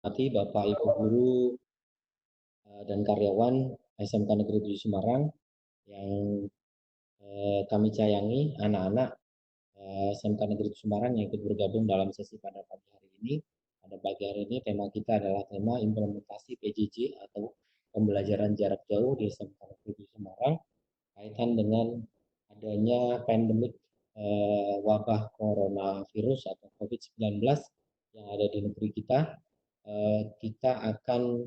Hormati Bapak Ibu guru dan karyawan SMK Negeri 7 Semarang yang kami sayangi, anak-anak SMK Negeri 7 Semarang yang ikut bergabung dalam sesi pada pagi hari ini. Pada pagi hari ini tema kita adalah tema implementasi PJJ atau pembelajaran jarak jauh di SMK Negeri 7 Semarang kaitan dengan adanya pandemik wabah coronavirus atau COVID-19 yang ada di negeri kita. Kita akan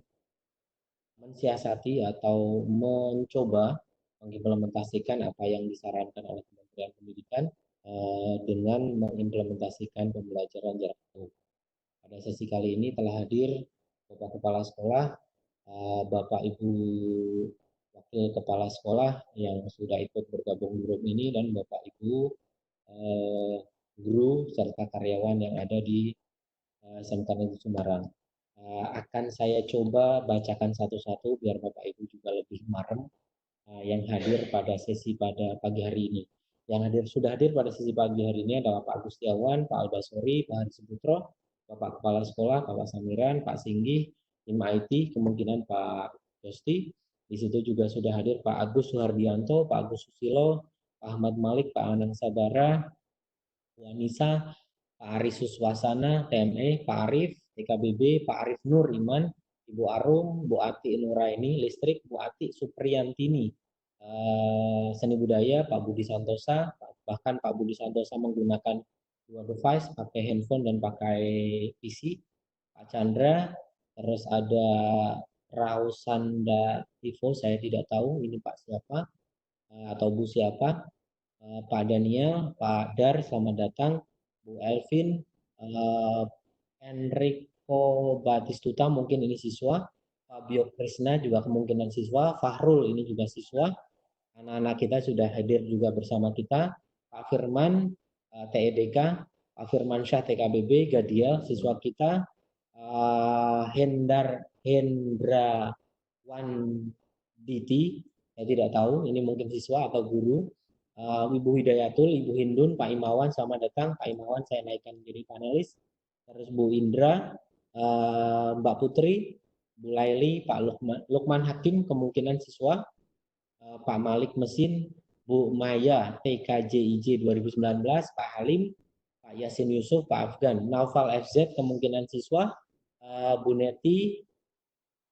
mensiasati atau mencoba mengimplementasikan apa yang disarankan oleh Kementerian Pendidikan dengan mengimplementasikan pembelajaran jarak jauh. Pada sesi kali ini telah hadir Bapak Kepala Sekolah, Bapak Ibu Wakil Kepala Sekolah yang sudah ikut bergabung di grup ini, dan Bapak Ibu guru serta karyawan yang ada di SMK Negeri Semarang. Akan saya coba bacakan satu-satu biar Bapak Ibu juga lebih marem yang hadir pada sesi pada pagi hari ini. Yang sudah hadir pada sesi pagi hari ini adalah Pak Gustiawan, Pak Albasori, Pak Haris Putro, Bapak Kepala Sekolah, Bapak Samiran, Pak Singgih, tim IT, kemungkinan Pak Dosti. Di situ juga sudah hadir Pak Agus Suhardianto, Pak Agus Susilo, Pak Ahmad Malik, Pak Anang Sabara, Bu Anissa, Pak Aris Suswasana, TME, Pak Arif, TKBB, Pak Arif Nur Iman, Ibu Arum, Bu Ati Nuraini, Listrik, Bu Ati Supriyantini, Seni Budaya, Pak Budi Santosa, bahkan Pak Budi Santosa menggunakan dua device, pakai handphone dan pakai PC, Pak Chandra, terus ada Rausanda Tivo, saya tidak tahu ini Pak siapa atau Bu siapa, Pak Daniel, Pak Dar, selamat datang, Bu Elvin, Enrico Batistuta, mungkin ini siswa, Fabio Krisna juga kemungkinan siswa, Fahrul ini juga siswa, anak-anak kita sudah hadir juga bersama kita, Pak Firman, TEBK, Pak Firman Syah TKBB, Gadiel, siswa kita, Hendra Wanditi, saya tidak tahu, ini mungkin siswa atau guru, Ibu Hidayatul, Ibu Hindun, Pak Imawan, selamat datang. Pak Imawan saya naikkan menjadi panelis. Terus Bu Indra, Mbak Putri, Bu Laili, Pak Lukman Hakim, kemungkinan siswa, Pak Malik Mesin, Bu Maya, TKJIJ 2019, Pak Halim, Pak Yasin Yusuf, Pak Afgan, Naufal FZ, kemungkinan siswa, Bu Neti,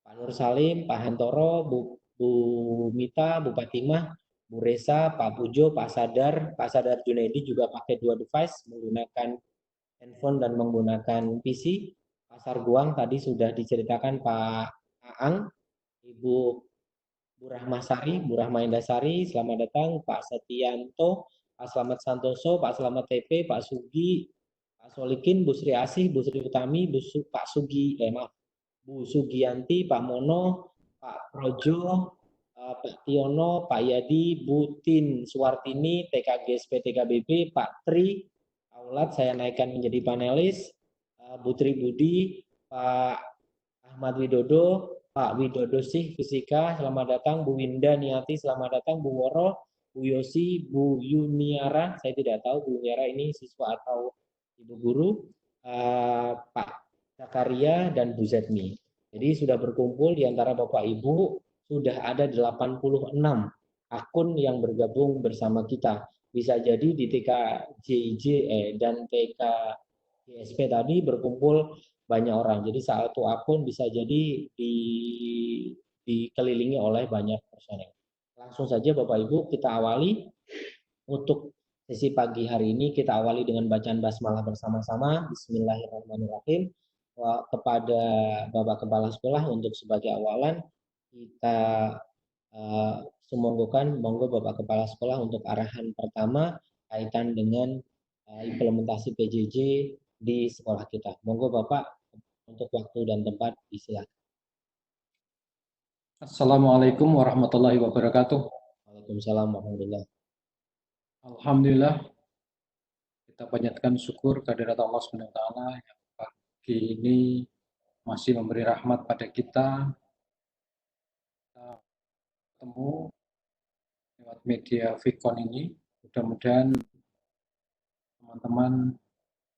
Pak Nur Salim, Pak Hantoro, Bu Mita, Bu Fatimah, Bu Resa, Pak Pujo, Pak Sadar Junaidi juga pakai dua device, menggunakan handphone dan menggunakan PC. Pasar Guang tadi sudah diceritakan Pak Aang, Ibu Bu Rahmasari, Bu Rahma Indasari, selamat datang, Pak Setianto, Pak Slamet Santoso, Pak Slamet TP, Pak Sugi, Pak Solikin, Bu Sri Asih, Bu Sri Utami, Pak Sugi, maaf, Bu Sugianti, Pak Mono, Pak Projo, Pak Tiono, Pak Yadi, Bu Tin Suwartini, TKGSP TKBB, Pak Tri, Aulat saya naikkan menjadi panelis, Bu Tri Budi, Pak Ahmad Widodo, Pak Widodo Sih Fisika, selamat datang, Bu Winda Niati, selamat datang, Bu Woro, Bu Yosi, Bu Yuniara, saya tidak tahu Bu Yuniara ini siswa atau ibu guru, Pak Zakaria dan Bu Zetmi. Jadi sudah berkumpul di antara Bapak Ibu, sudah ada 86 akun yang bergabung bersama kita. Bisa jadi di TKJJ dan TKGSP tadi berkumpul banyak orang. Jadi satu akun bisa jadi dikelilingi oleh banyak personel. Langsung saja Bapak Ibu kita awali. Untuk sesi pagi hari ini kita awali dengan bacaan basmalah bersama-sama. Bismillahirrahmanirrahim. Kepada Bapak Kepala Sekolah untuk sebagai awalan kita monggo Bapak Kepala Sekolah untuk arahan pertama kaitan dengan implementasi PJJ di sekolah kita. Monggo Bapak untuk waktu dan tempat disilakan. Assalamualaikum warahmatullahi wabarakatuh. Waalaikumsalam warahmatullahi. Alhamdulillah, kita panjatkan syukur kehadirat Allah SWT yang pagi ini masih memberi rahmat pada kita. Kita ketemu lewat media Vicon ini. Mudah-mudahan teman-teman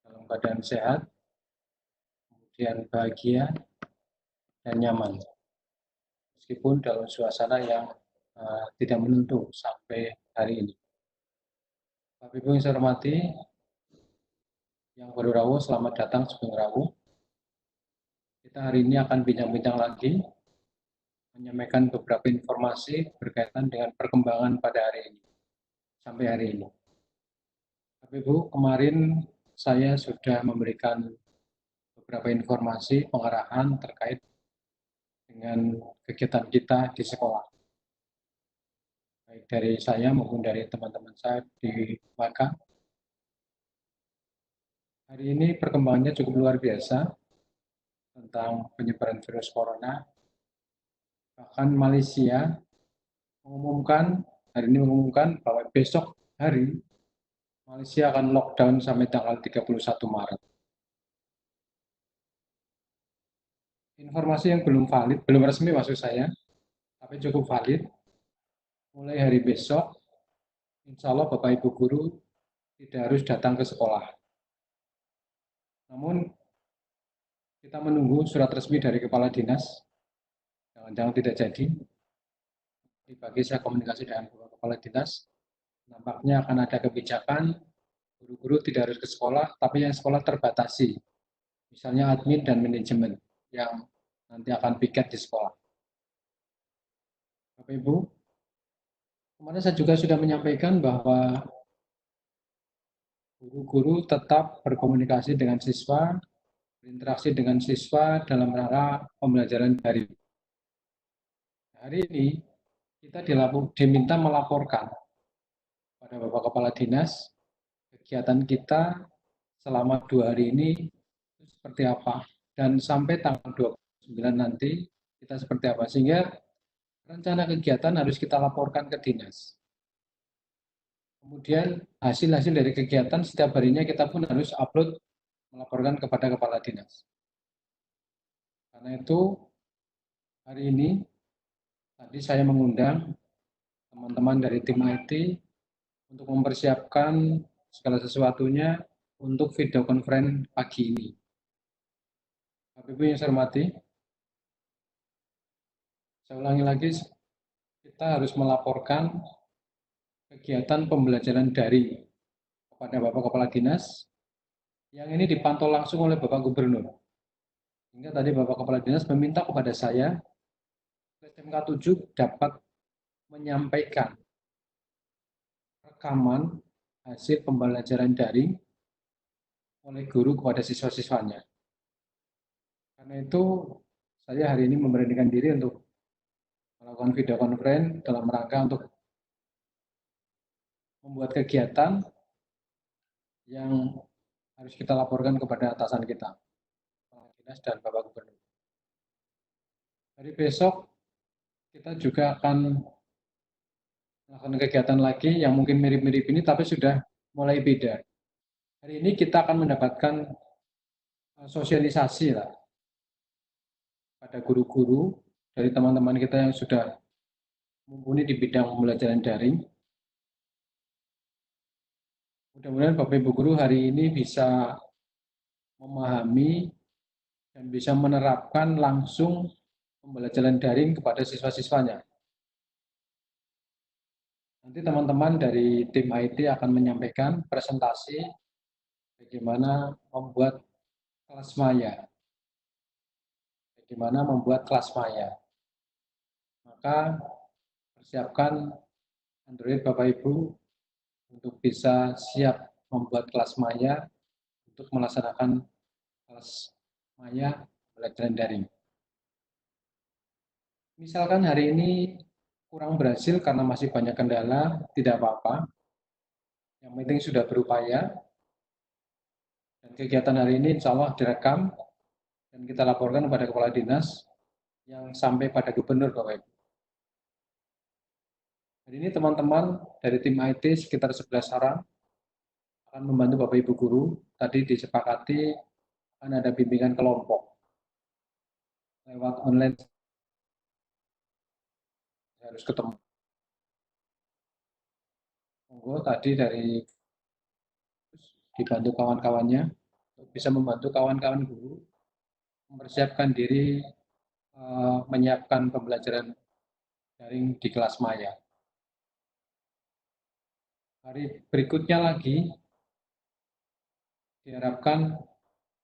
dalam keadaan sehat, kemudian bahagia, dan nyaman, meskipun dalam suasana yang tidak menentu sampai hari ini. Bapak Ibu yang saya hormati, yang baru rawuh, selamat datang sebelum rawuh. Kita hari ini akan bincang-bincang lagi, menyampaikan beberapa informasi berkaitan dengan perkembangan pada hari ini, sampai hari ini. Bapak Ibu, kemarin saya sudah memberikan beberapa informasi pengarahan terkait dengan kegiatan kita di sekolah, baik dari saya maupun dari teman-teman saya di Maka. Hari ini perkembangannya cukup luar biasa tentang penyebaran virus corona. Bahkan Malaysia hari ini mengumumkan bahwa besok hari Malaysia akan lockdown sampai tanggal 31 Maret. Informasi yang belum valid, belum resmi maksud saya, tapi cukup valid. Mulai hari besok, insya Allah Bapak Ibu Guru tidak harus datang ke sekolah. Namun kita menunggu surat resmi dari Kepala Dinas, jangan-jangan tidak jadi. Di pagi saya komunikasi dengan Kepala Dinas, nampaknya akan ada kebijakan guru-guru tidak harus ke sekolah, tapi yang sekolah terbatasi. Misalnya admin dan manajemen yang nanti akan piket di sekolah. Bapak Ibu, kemarin saya juga sudah menyampaikan bahwa guru-guru tetap berkomunikasi dengan siswa, berinteraksi dengan siswa dalam rangka pembelajaran daring. Hari ini kita diminta melaporkan pada Bapak Kepala Dinas kegiatan kita selama 2 hari ini seperti apa, dan sampai tanggal 29 nanti kita seperti apa, sehingga rencana kegiatan harus kita laporkan ke dinas. Kemudian hasil-hasil dari kegiatan setiap harinya kita pun harus upload, melaporkan kepada Kepala Dinas. Karena itu hari ini tadi saya mengundang teman-teman dari tim IT untuk mempersiapkan segala sesuatunya untuk video conference pagi ini. Bapak Ibu yang saya hormati, saya ulangi lagi, kita harus melaporkan kegiatan pembelajaran daring kepada Bapak Kepala Dinas, yang ini dipantau langsung oleh Bapak Gubernur. Hingga tadi Bapak Kepala Dinas meminta kepada saya, SMK 7 dapat menyampaikan rekaman hasil pembelajaran daring oleh guru kepada siswa-siswanya. Karena itu, saya hari ini memberanikan diri untuk melakukan video conference dalam rangka untuk membuat kegiatan yang harus kita laporkan kepada atasan kita, Kepala Dinas dan Bapak Gubernur. Hari besok kita juga akan melakukan kegiatan lagi yang mungkin mirip-mirip ini, tapi sudah mulai beda. Hari ini kita akan mendapatkan sosialisasi lah pada guru-guru dari teman-teman kita yang sudah mumpuni di bidang pembelajaran daring. Mudah-mudahan Bapak Ibu Guru hari ini bisa memahami dan bisa menerapkan langsung pembelajaran daring kepada siswa-siswanya. Nanti teman-teman dari tim IT akan menyampaikan presentasi bagaimana membuat kelas maya. Bagaimana membuat kelas maya. Maka persiapkan Android Bapak Ibu untuk bisa siap membuat kelas maya untuk melaksanakan kelas maya pembelajaran daring. Misalkan hari ini kurang berhasil karena masih banyak kendala, tidak apa-apa. Yang penting sudah berupaya. Dan kegiatan hari ini insya Allah direkam dan kita laporkan kepada Kepala Dinas yang sampai pada Gubernur Bapak Ibu. Hari ini teman-teman dari tim IT sekitar 11 orang akan membantu Bapak Ibu Guru. Tadi disepakati akan ada bimbingan kelompok lewat online, harus ketemu. Monggo tadi dari dibantu kawan-kawannya untuk bisa membantu kawan-kawan guru mempersiapkan diri menyiapkan pembelajaran daring di kelas maya. Hari berikutnya lagi diharapkan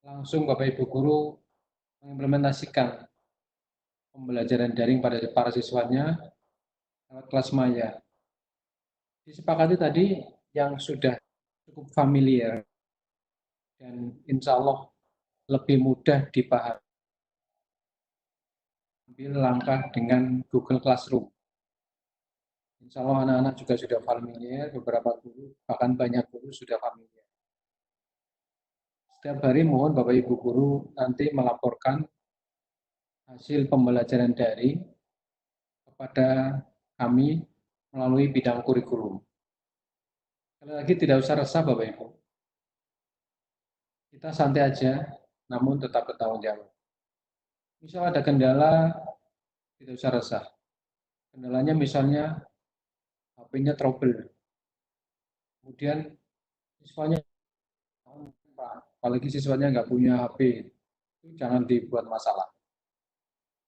langsung Bapak Ibu guru mengimplementasikan pembelajaran daring pada para siswanya lewat kelas maya. Disepakati tadi yang sudah cukup familiar dan insya Allah lebih mudah dipahami. Ambil langkah dengan Google Classroom. Insya Allah anak-anak juga sudah familiar, beberapa guru, bahkan banyak guru sudah familiar. Setiap hari mohon Bapak Ibu guru nanti melaporkan hasil pembelajaran daring kepada kami melalui bidang kurikulum. Sekali lagi tidak usah resah Bapak Ibu. Kita santai aja, namun tetap bertanggung jawab. Misal ada kendala, tidak usah resah. Kendalanya misalnya HP-nya trouble. Kemudian siswanya, apalagi siswanya nggak punya HP, itu jangan dibuat masalah.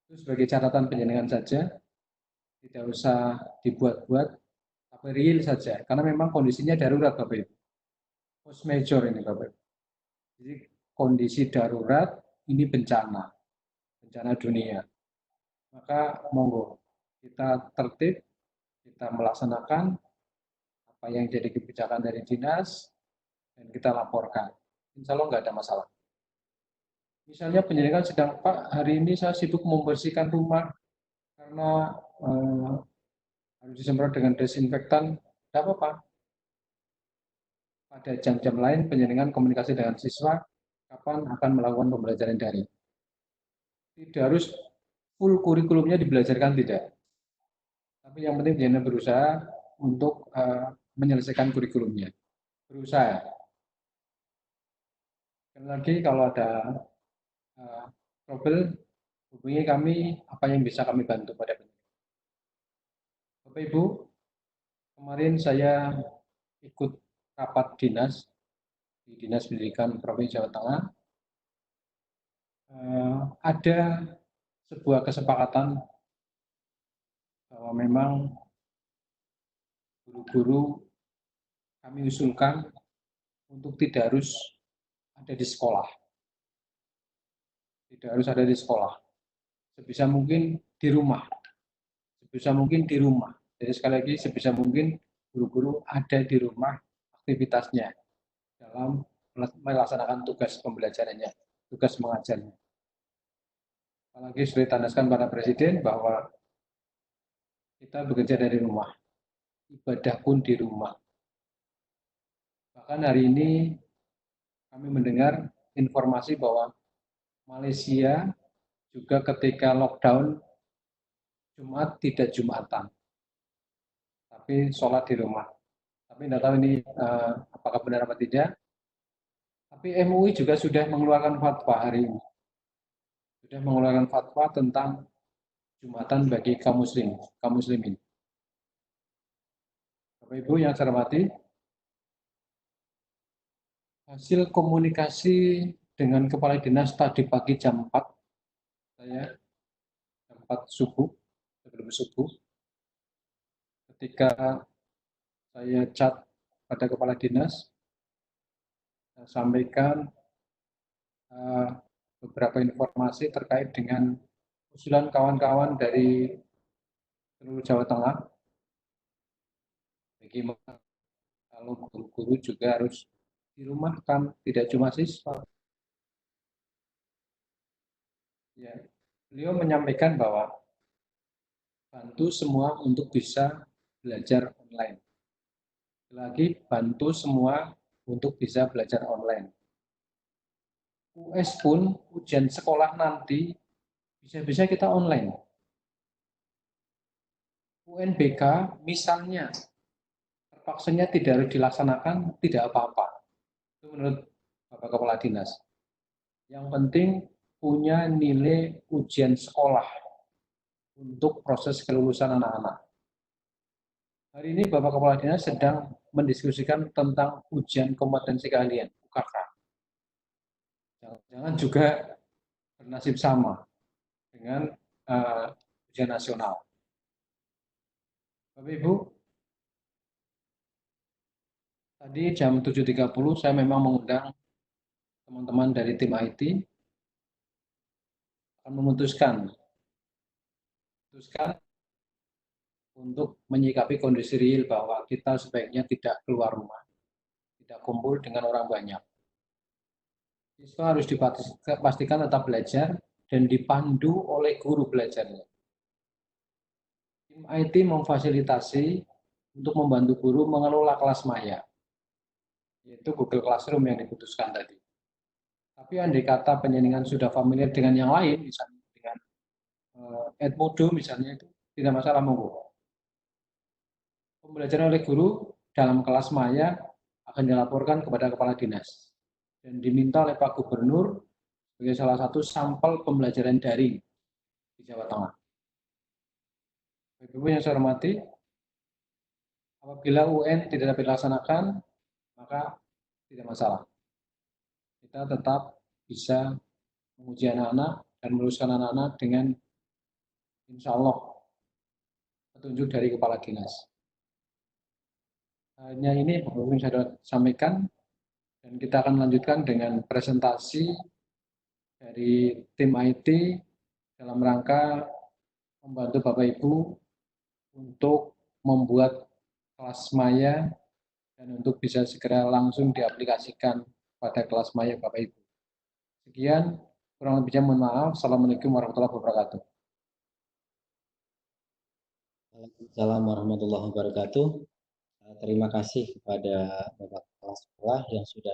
Itu sebagai catatan penjenengan saja, tidak usah dibuat-buat, tapi real saja. Karena memang kondisinya darurat Bapak Ibu. Force major ini Bapak Ibu. Jadi kondisi darurat ini bencana dunia. Maka monggo kita tertib, kita melaksanakan apa yang jadi kebijakan dari dinas dan kita laporkan. Insya Allah nggak ada masalah. Misalnya penjenengan sedang, Pak, hari ini saya sibuk membersihkan rumah karena harus disemprot dengan desinfektan, tidak apa-apa. Pada jam-jam lain penjenengan komunikasi dengan siswa kapan akan melakukan pembelajaran daring. Tidak harus full kurikulumnya dibelajarkan, tidak. Tapi yang penting penjenengan berusaha untuk menyelesaikan kurikulumnya. Berusaha. Sekali lagi kalau ada trouble, hubungi kami, apa yang bisa kami bantu pada penjenengan. Bapak Ibu, kemarin saya ikut rapat dinas di Dinas Pendidikan Provinsi Jawa Tengah. Ada sebuah kesepakatan bahwa memang guru-guru kami usulkan untuk tidak harus ada di sekolah. Tidak harus ada di sekolah. Sebisa mungkin di rumah. Sebisa mungkin di rumah. Jadi sekali lagi sebisa mungkin guru-guru ada di rumah aktivitasnya dalam melaksanakan tugas pembelajarannya, tugas mengajarnya. Apalagi sudah ditandaskan pada Presiden bahwa kita bekerja dari rumah, ibadah pun di rumah. Bahkan hari ini kami mendengar informasi bahwa Malaysia juga ketika lockdown Jumat tidak Jumatan, tapi sholat di rumah. Tapi tidak tahu ini apakah benar atau tidak. Tapi MUI juga sudah mengeluarkan fatwa hari ini. Sudah mengeluarkan fatwa tentang Jumatan bagi kaum muslimin. Bapak Ibu yang saya hormati, hasil komunikasi dengan Kepala Dinas tadi pagi jam 4, saya jam 4 subuh, sebelum subuh, ketika saya chat pada Kepala Dinas, saya sampaikan beberapa informasi terkait dengan usulan kawan-kawan dari seluruh Jawa Tengah. Bagaimana kalau guru-guru juga harus dirumahkan, tidak cuma siswa. Ya, beliau menyampaikan bahwa bantu semua untuk bisa belajar online. Lagi bantu semua untuk bisa belajar online. US pun ujian sekolah nanti bisa-bisa kita online. UNBK misalnya terpaksanya tidak harus dilaksanakan, tidak apa-apa. Itu menurut Bapak Kepala Dinas. Yang penting punya nilai ujian sekolah untuk proses kelulusan anak-anak. Hari ini Bapak Kepala Dinas sedang mendiskusikan tentang ujian kompetensi keahlian, UKK. Jangan juga bernasib sama dengan ujian nasional. Bapak Ibu, tadi jam 7.30 saya memang mengundang teman-teman dari tim IT akan memutuskan untuk menyikapi kondisi real bahwa kita sebaiknya tidak keluar rumah, tidak kumpul dengan orang banyak. Siswa harus dipastikan tetap belajar dan dipandu oleh guru belajarnya. Tim IT memfasilitasi untuk membantu guru mengelola kelas maya, yaitu Google Classroom yang diputuskan tadi. Tapi andai kata penjaringan sudah familiar dengan yang lain, misalnya dengan Edmodo misalnya, itu tidak masalah monggo. Pembelajaran oleh guru dalam kelas maya akan dilaporkan kepada kepala dinas dan diminta oleh Pak Gubernur sebagai salah satu sampel pembelajaran daring di Jawa Tengah. Ibu yang saya hormati, apabila UN tidak dapat dilaksanakan, maka tidak masalah. Kita tetap bisa menguji anak-anak dan meluluskan anak-anak dengan insya Allah petunjuk dari kepala dinas. Hanya ini yang saya sampaikan, dan kita akan melanjutkan dengan presentasi dari tim IT dalam rangka membantu Bapak Ibu untuk membuat kelas maya dan untuk bisa segera langsung diaplikasikan pada kelas maya Bapak Ibu. Sekian, kurang lebihnya mohon maaf. Assalamualaikum warahmatullahi wabarakatuh. Waalaikumsalam warahmatullahi wabarakatuh. Terima kasih kepada Bapak Kepala Sekolah yang sudah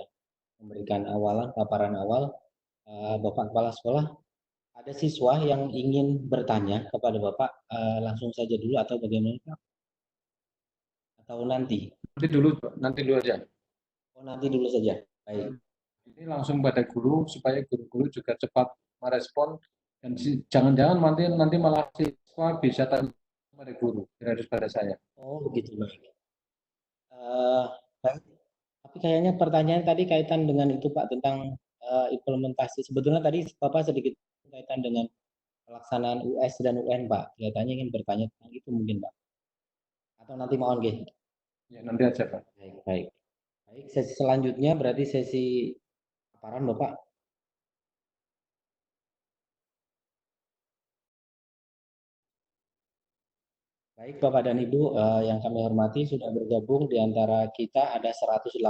memberikan paparan awal. Bapak Kepala Sekolah, ada siswa yang ingin bertanya kepada Bapak, langsung saja dulu atau bagaimana Pak? Atau nanti? Nanti dulu aja. Oh, nanti dulu saja. Baik. Ini langsung pada guru supaya guru-guru juga cepat merespon dan jangan-jangan nanti malah siswa bisa tanya pada guru, tidak harus pada saya. Oh, begitu baik. Tapi kayaknya pertanyaan tadi kaitan dengan itu Pak tentang implementasi. Sebetulnya tadi Bapak sedikit kaitan dengan pelaksanaan US dan UN Pak. Kelihatannya ingin bertanya tentang itu mungkin Pak. Atau nanti mau nggih? Ya, nanti aja Pak. Baik, baik. Baik, sesi selanjutnya berarti sesi paparan Bapak. Baik Bapak dan Ibu yang kami hormati, sudah bergabung di antara kita ada 108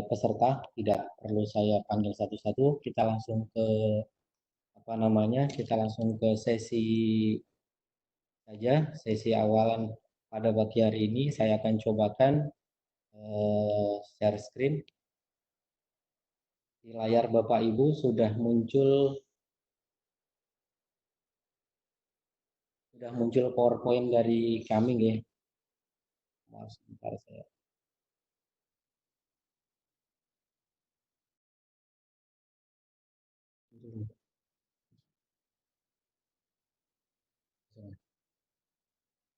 peserta, tidak perlu saya panggil satu-satu. Kita langsung ke kita langsung ke sesi saja, sesi awalan pada pagi hari ini. Saya akan cobakan share screen. Di layar Bapak Ibu sudah muncul PowerPoint dari kami ya. Maaf sebentar saya.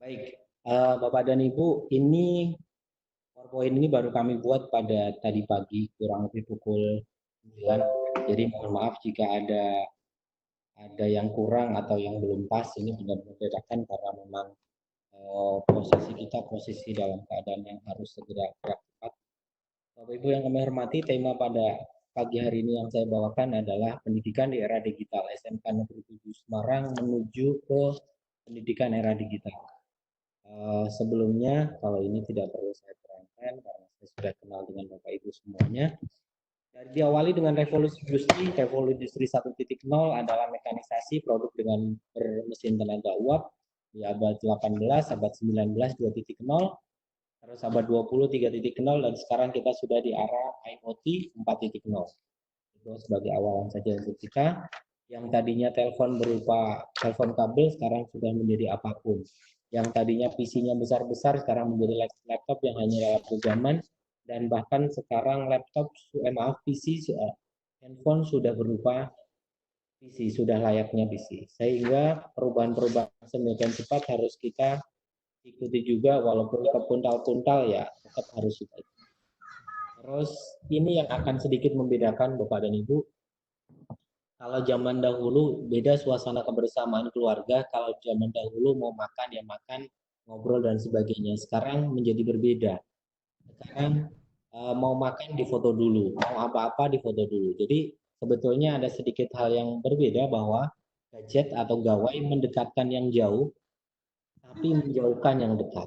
Baik, Bapak dan Ibu, ini PowerPoint ini baru kami buat pada tadi pagi kurang lebih pukul 9. Jadi mohon maaf jika ada yang kurang atau yang belum pas, ini benar-benar dadakan karena memang posisi dalam keadaan yang harus segera gerak cepat. Bapak Ibu yang kami hormati, tema pada pagi hari ini yang saya bawakan adalah pendidikan di era digital, SMK Negeri 7 Semarang menuju ke pendidikan era digital. Sebelumnya, kalau ini tidak perlu saya terangkan karena saya sudah kenal dengan Bapak Ibu semuanya. Diawali dengan revolusi industri 1.0 adalah mekanisasi produk dengan bermesin tenaga uap di abad 18, abad 19 2.0, terus abad 20 3.0, dan sekarang kita sudah di arah IoT 4.0. Itu sebagai awalan saja untuk kita. Yang tadinya telepon berupa telepon kabel sekarang sudah menjadi apapun. Yang tadinya PC-nya besar-besar sekarang menjadi laptop yang hanya laptop zaman, dan bahkan sekarang PC, handphone sudah berupa PC, sudah layaknya PC. Sehingga perubahan-perubahan sedemikian cepat harus kita ikuti juga, walaupun kepuntal-puntal ya tetap harus kita ikuti. Terus ini yang akan sedikit membedakan Bapak dan Ibu. Kalau zaman dahulu beda suasana kebersamaan keluarga. Kalau zaman dahulu mau makan ya makan, ngobrol dan sebagainya. Sekarang menjadi berbeda. Sekarang mau makan di foto dulu, mau apa-apa di foto dulu. Jadi sebetulnya ada sedikit hal yang berbeda bahwa gadget atau gawai mendekatkan yang jauh, tapi menjauhkan yang dekat.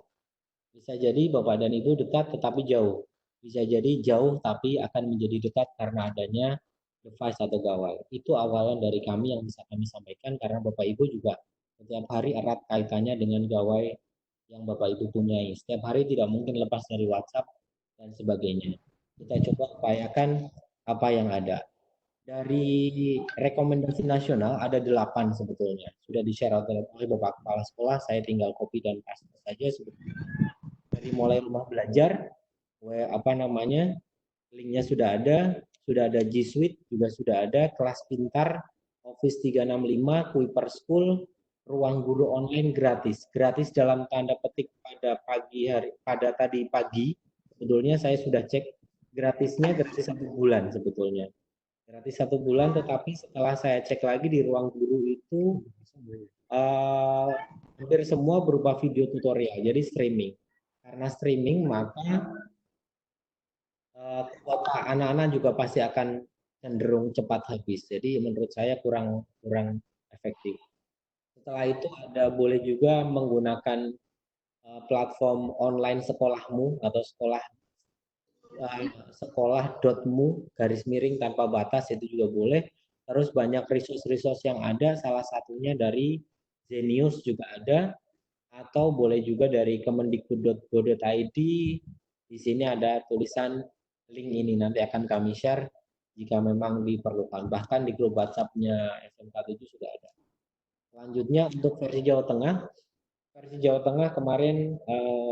Bisa jadi Bapak dan Ibu dekat tetapi jauh. Bisa jadi jauh tapi akan menjadi dekat karena adanya device atau gawai. Itu awalan dari kami yang bisa kami sampaikan karena Bapak Ibu juga setiap hari erat kaitannya dengan gawai yang Bapak Ibu punyai. Setiap hari tidak mungkin lepas dari WhatsApp dan sebagainya. Kita coba upayakan apa yang ada. Dari rekomendasi nasional ada 8 sebetulnya. Sudah di-share oleh Bapak Kepala Sekolah, saya tinggal copy dan paste saja sebetulnya. Dari mulai rumah belajar, apa namanya, linknya sudah ada G Suite, juga sudah ada kelas pintar, Office 365, Kuiper School, ruang guru online gratis. Gratis dalam tanda petik pada pagi hari, pada tadi pagi, sebetulnya saya sudah cek gratisnya gratis 1 bulan sebetulnya. Gratis 1 bulan, tetapi setelah saya cek lagi di ruang guru itu uh, hampir semua berupa video tutorial, jadi streaming. Karena streaming maka kuota anak-anak juga pasti akan cenderung cepat habis. Jadi menurut saya kurang kurang efektif. Setelah itu ada boleh juga menggunakan platform online sekolahmu atau sekolah.mu garis miring tanpa batas itu juga boleh. Terus banyak resource-resource yang ada, salah satunya dari Zenius juga ada, atau boleh juga dari kemendikbud.go.id. Di sini ada tulisan link ini, nanti akan kami share jika memang diperlukan. Bahkan di grup WhatsApp-nya SMK 7 sudah ada. Selanjutnya untuk versi Jawa Tengah kemarin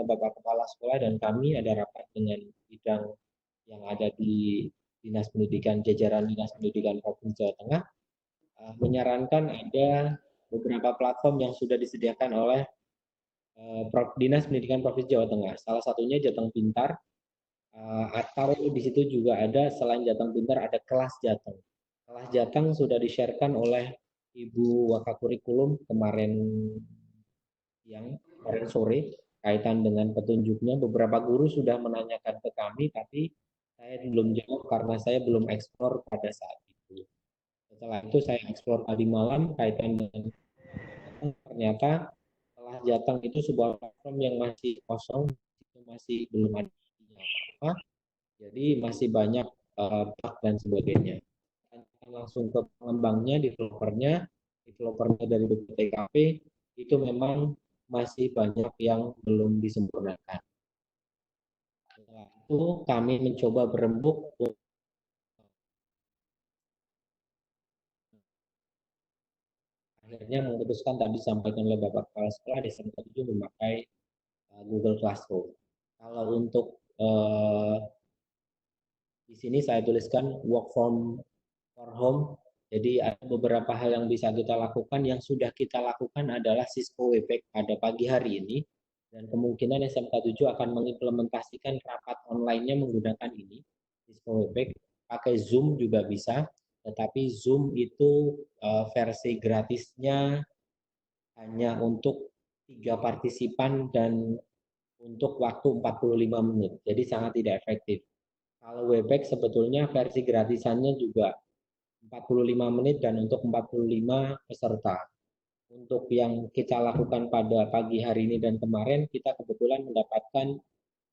Bapak Kepala Sekolah dan kami ada rapat dengan bidang yang ada di Dinas Pendidikan, jajaran Dinas Pendidikan Provinsi Jawa Tengah, menyarankan ada beberapa platform yang sudah disediakan oleh Dinas Pendidikan Provinsi Jawa Tengah. Salah satunya Jateng Pintar, atau di situ juga ada selain Jateng Pintar ada kelas Jateng. Kelas Jateng sudah di-sharekan oleh Ibu Wakakurikulum kemarin sore kaitan dengan petunjuknya. Beberapa guru sudah menanyakan ke kami, tapi saya belum jawab karena saya belum eksplor pada saat itu. Setelah itu saya eksplor tadi malam kaitan dengan ternyata setelah Jateng itu sebuah platform yang masih kosong, itu masih belum ada apa-apa, jadi masih banyak bug dan sebagainya. Langsung ke pengembangnya, developernya dari BPTKP itu memang masih banyak yang belum disempurnakan. Setelah itu kami mencoba berembuk, akhirnya memutuskan tadi disampaikan oleh Bapak Kepala Sekolah di SMK 7 memakai Google Classroom. Kalau untuk di sini saya tuliskan work from for home. Jadi ada beberapa hal yang bisa kita lakukan. Yang sudah kita lakukan adalah Cisco Webex pada pagi hari ini. Dan kemungkinan SMK 7 akan mengimplementasikan rapat online-nya menggunakan ini, Cisco Webex. Pakai Zoom juga bisa, tetapi Zoom itu versi gratisnya hanya untuk 3 partisipan dan untuk waktu 45 menit. Jadi sangat tidak efektif. Kalau Webex sebetulnya versi gratisannya juga 45 menit dan untuk 45 peserta. Untuk yang kita lakukan pada pagi hari ini dan kemarin, kita kebetulan mendapatkan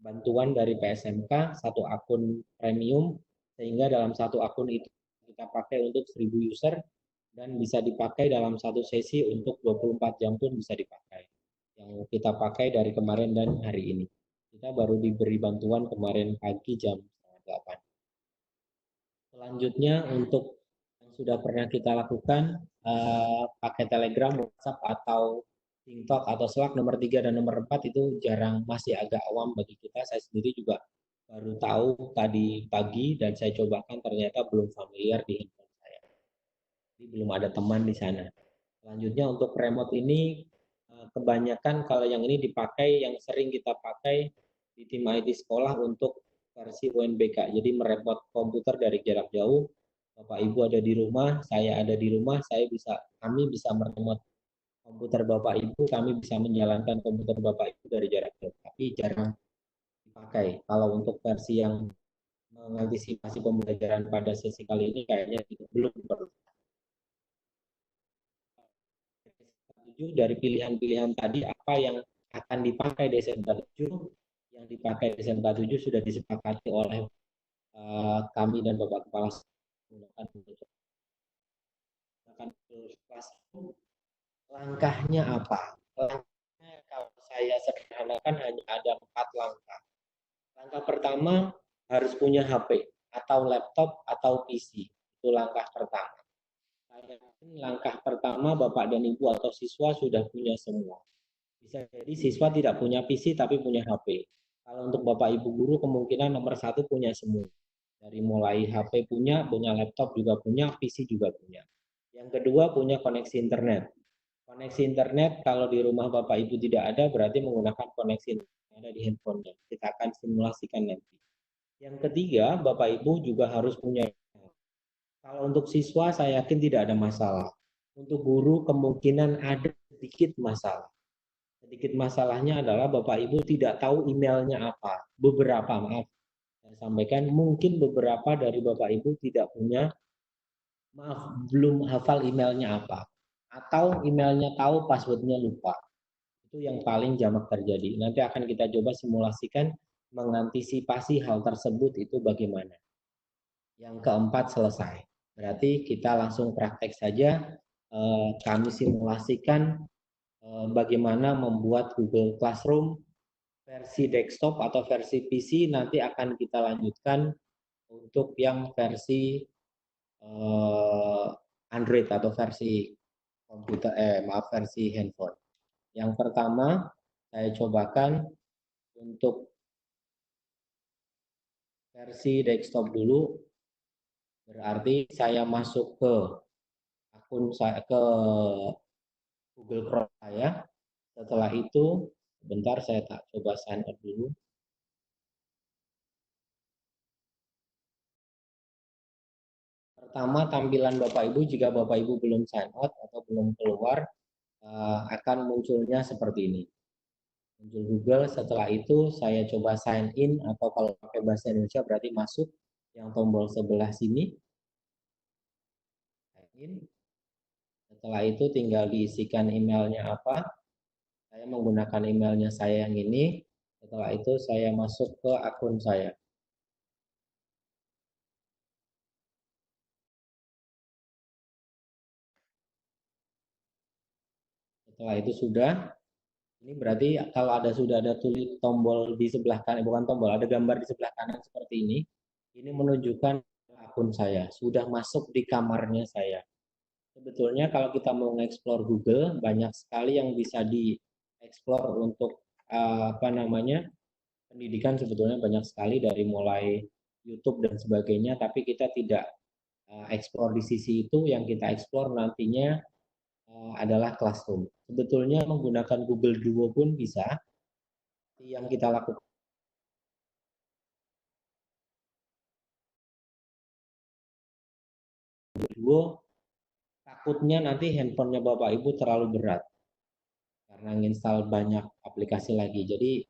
bantuan dari PSMK, satu akun premium, sehingga dalam satu akun itu kita pakai untuk 1000 user, dan bisa dipakai dalam satu sesi untuk 24 jam pun bisa dipakai. Yang kita pakai dari kemarin dan hari ini. Kita baru diberi bantuan kemarin pagi jam 8. Selanjutnya untuk yang sudah pernah kita lakukan pakai Telegram, WhatsApp atau TikTok atau Slack nomor 3 dan nomor 4 itu jarang, masih agak awam bagi kita. Saya sendiri juga baru tahu tadi pagi dan saya cobakan ternyata belum familiar di handphone saya. Jadi belum ada teman di sana. Selanjutnya untuk remote ini kebanyakan kalau yang ini dipakai, yang sering kita pakai di tim IT sekolah untuk versi UNBK. Jadi merepot komputer dari jarak jauh, Bapak Ibu ada di rumah, saya ada di rumah, kami bisa meremote komputer Bapak Ibu, kami bisa menjalankan komputer Bapak Ibu dari jarak jauh, tapi jarang dipakai. Kalau untuk versi yang mengantisipasi pembelajaran pada sesi kali ini kayaknya belum perlu. Dari pilihan-pilihan tadi apa yang akan dipakai di SMK 7, yang dipakai di SMK 7 sudah disepakati oleh kami dan Bapak Kepala menggunakan kelas. Langkahnya apa? Langkahnya kalau saya sederhanakan hanya ada 4 langkah. Langkah pertama harus punya HP atau laptop atau PC. Itu langkah pertama. Langkah pertama Bapak dan Ibu atau siswa sudah punya semua. Bisa jadi siswa tidak punya PC tapi punya HP. Kalau untuk Bapak Ibu guru kemungkinan nomor satu punya semua. Dari mulai HP punya laptop juga punya, PC juga punya. Yang kedua punya koneksi internet. Koneksi internet kalau di rumah Bapak Ibu tidak ada berarti menggunakan koneksi yang ada di handphone. Kita akan simulasikan nanti. Yang ketiga, Bapak Ibu juga harus punya. Kalau untuk siswa saya yakin tidak ada masalah. Untuk guru kemungkinan ada sedikit masalah. Sedikit masalahnya adalah Bapak Ibu tidak tahu emailnya apa. Beberapa, maaf, saya sampaikan mungkin beberapa dari Bapak Ibu tidak punya, belum hafal emailnya apa. Atau emailnya tahu, passwordnya lupa. Itu yang paling jamak terjadi. Nanti akan kita coba simulasikan mengantisipasi hal tersebut itu bagaimana. Yang keempat selesai. Berarti kita langsung praktek saja. Kami simulasikan bagaimana membuat Google Classroom versi desktop atau versi PC. Nanti akan kita lanjutkan untuk yang versi Android atau versi versi handphone. Yang pertama saya cobakan untuk versi desktop dulu. Berarti saya masuk ke akun saya ke Google Chrome saya. Setelah itu, bentar saya coba sign up dulu. Pertama, tampilan Bapak Ibu jika Bapak Ibu belum sign out atau belum keluar akan munculnya seperti ini. Muncul Google, setelah itu saya coba sign in atau kalau pakai bahasa Indonesia berarti masuk yang tombol sebelah sini. Sign in. Setelah itu tinggal diisikan emailnya apa. Saya menggunakan emailnya saya yang ini. Setelah itu saya masuk ke akun saya. Setelah itu sudah, ini berarti kalau sudah ada tulis tombol di sebelah kanan, bukan tombol, ada gambar di sebelah kanan seperti ini menunjukkan akun saya, sudah masuk di kamarnya saya. Sebetulnya kalau kita mau mengeksplor Google, banyak sekali yang bisa dieksplor untuk pendidikan sebetulnya banyak sekali dari mulai YouTube dan sebagainya, tapi kita tidak eksplor di sisi itu, yang kita eksplor nantinya adalah Classroom. Sebetulnya menggunakan Google Duo pun bisa. Yang kita lakukan Duo, takutnya nanti handphonenya Bapak Ibu terlalu berat karena nginstal banyak aplikasi lagi. Jadi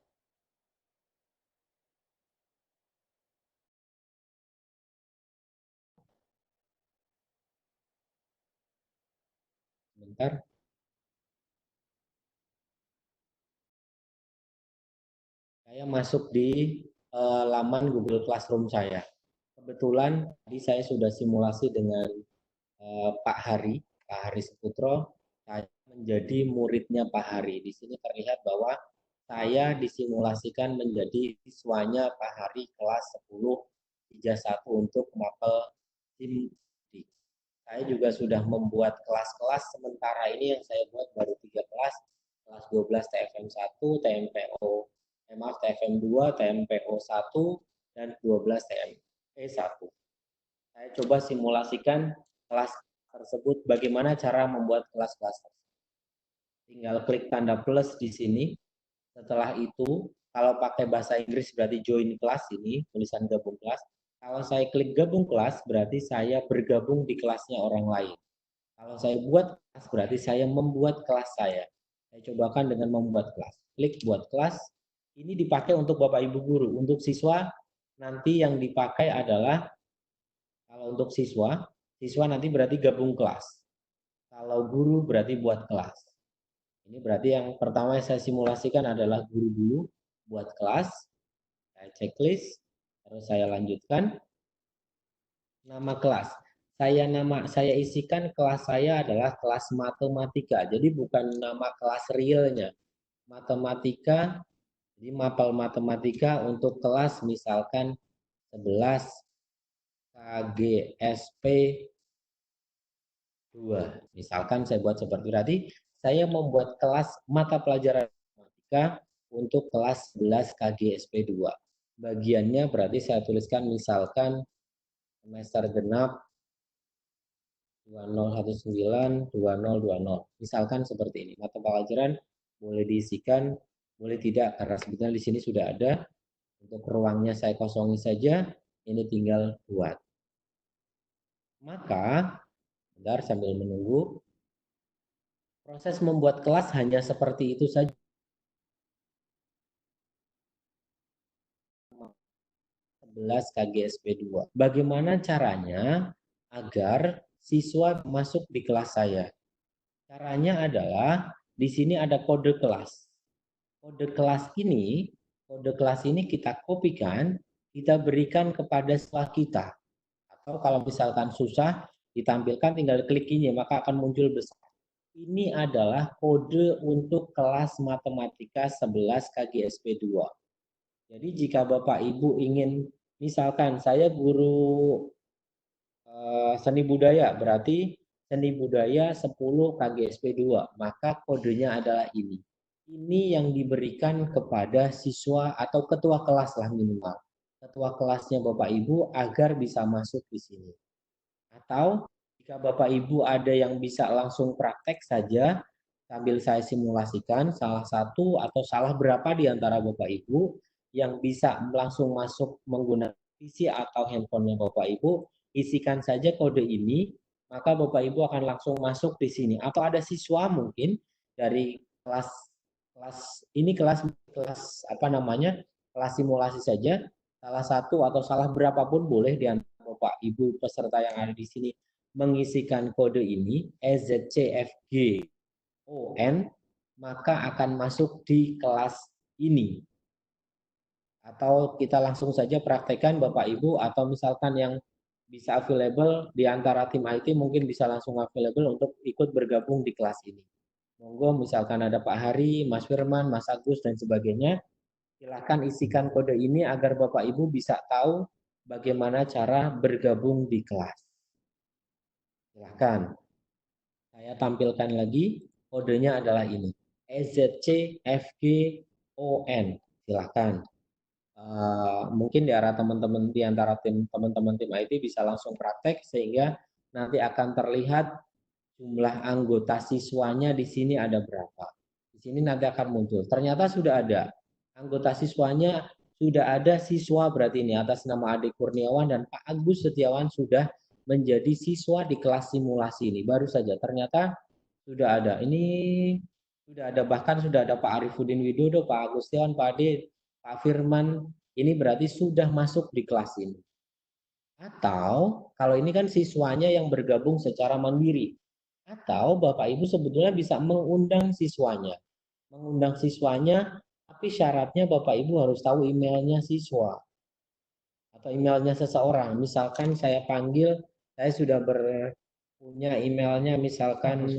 sebentar, saya masuk di laman Google Classroom saya. Kebetulan tadi saya sudah simulasi dengan Pak Hari Seputro. Saya menjadi muridnya Pak Hari. Di sini terlihat bahwa saya disimulasikan menjadi siswanya Pak Hari kelas 10 hijab 1 untuk mapel SIM. Saya juga sudah membuat kelas-kelas, sementara ini yang saya buat baru 3 kelas, kelas 12 TFM 1, TMPO, maaf TFM 2, TMPO 1, dan 12 TMP 1. Saya coba simulasikan kelas tersebut, bagaimana cara membuat kelas-kelas tersebut. Tinggal klik tanda plus di sini. Setelah itu, kalau pakai bahasa Inggris berarti join kelas ini, tulisan gabung kelas. Kalau saya klik gabung kelas, berarti saya bergabung di kelasnya orang lain. Kalau saya buat kelas, berarti saya membuat kelas saya. Saya cobakan dengan membuat kelas. Klik buat kelas. Ini dipakai untuk Bapak Ibu guru. Untuk siswa, nanti yang dipakai adalah, kalau untuk siswa, siswa nanti berarti gabung kelas. Kalau guru berarti buat kelas. Ini berarti yang pertama yang saya simulasikan adalah guru dulu, buat kelas. Saya checklist, terus saya lanjutkan. Nama kelas. Saya isikan kelas saya adalah kelas matematika. Jadi bukan nama kelas realnya. Matematika, jadi mapel matematika untuk kelas misalkan 11 KGSP 2. Misalkan saya buat seperti berarti saya membuat kelas mata pelajaran matematika untuk kelas 11 KGSP 2. Bagiannya berarti saya tuliskan misalkan semester genap 2019 2020. Misalkan seperti ini. Mata pelajaran boleh diisikan, boleh tidak karena sebetulnya di sini sudah ada. Untuk ruangnya saya kosongi saja, ini tinggal buat. Maka, bentar sambil menunggu, proses membuat kelas hanya seperti itu saja. 11 KGSP 2. Bagaimana caranya agar siswa masuk di kelas saya? Caranya adalah di sini ada kode kelas. Kode kelas ini kita kopikan, kita berikan kepada siswa kita. Atau kalau misalkan susah, ditampilkan tinggal klik ini, maka akan muncul besar. Ini adalah kode untuk kelas matematika 11 KGSP 2. Jadi jika Bapak Ibu ingin, misalkan saya guru seni budaya, berarti seni budaya 10 KGSP 2, maka kodenya adalah ini. Ini yang diberikan kepada siswa atau ketua kelas lah minimal. Ketua kelasnya Bapak Ibu agar bisa masuk di sini. Atau jika Bapak Ibu ada yang bisa langsung praktek saja, sambil saya simulasikan salah satu atau salah berapa di antara Bapak Ibu yang bisa langsung masuk menggunakan PC atau handphonenya Bapak Ibu, isikan saja kode ini, maka Bapak Ibu akan langsung masuk di sini. Atau ada siswa mungkin dari kelas kelas ini kelas apa namanya? Kelas simulasi saja, salah satu atau salah berapapun boleh di antara Bapak Ibu peserta yang ada di sini mengisikan kode ini EZCFGON, maka akan masuk di kelas ini. Atau kita langsung saja praktekkan Bapak Ibu, atau misalkan yang bisa available di antara tim IT mungkin bisa langsung available untuk ikut bergabung di kelas ini. Monggo misalkan ada Pak Hari, Mas Firman, Mas Agus dan sebagainya, silahkan isikan kode ini agar Bapak Ibu bisa tahu bagaimana cara bergabung di kelas. Silahkan. Saya tampilkan lagi, kodenya adalah ini. EZCFGON. Silahkan. Mungkin di arah teman-teman di antara teman-teman tim IT bisa langsung praktek sehingga nanti akan terlihat jumlah anggota siswanya di sini ada berapa. Di sini nanti akan muncul. Ternyata sudah ada anggota siswanya, sudah ada siswa berarti ini atas nama Ade Kurniawan dan Pak Agus Setiawan sudah menjadi siswa di kelas simulasi ini. Baru saja ternyata sudah ada. Ini sudah ada, bahkan sudah ada Pak Arifudin Widodo, Pak Agustiawan, Pak Ade, Pak Firman. Ini berarti sudah masuk di kelas ini. Atau kalau ini kan siswanya yang bergabung secara mandiri. Atau Bapak Ibu sebetulnya bisa mengundang siswanya. Mengundang siswanya, tapi syaratnya Bapak Ibu harus tahu emailnya siswa atau emailnya seseorang. Misalkan saya panggil, saya sudah punya emailnya, misalkan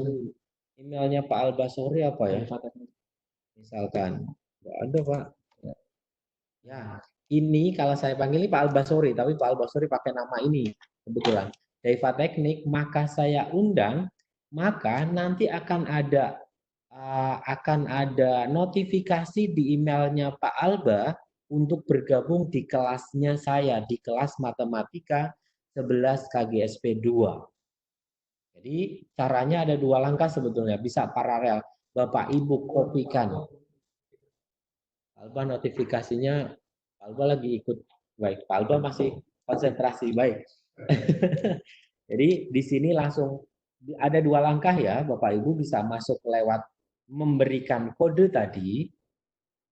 emailnya Pak Albasori apa ya? Misalkan, nggak ada Pak. Ya, ini kalau saya panggil ini Pak Albasori, tapi Pak Albasori pakai nama ini kebetulan. Daiva Teknik, maka saya undang, maka nanti akan ada notifikasi di emailnya Pak Alba untuk bergabung di kelasnya saya, di kelas Matematika 11 KGSP 2. Jadi caranya ada dua langkah sebetulnya, bisa paralel. Bapak Ibu kopikan. Alba notifikasinya, Alba lagi ikut. Baik, Pak Alba masih konsentrasi, baik. Jadi di sini langsung ada 2 langkah ya, Bapak Ibu bisa masuk lewat memberikan kode tadi,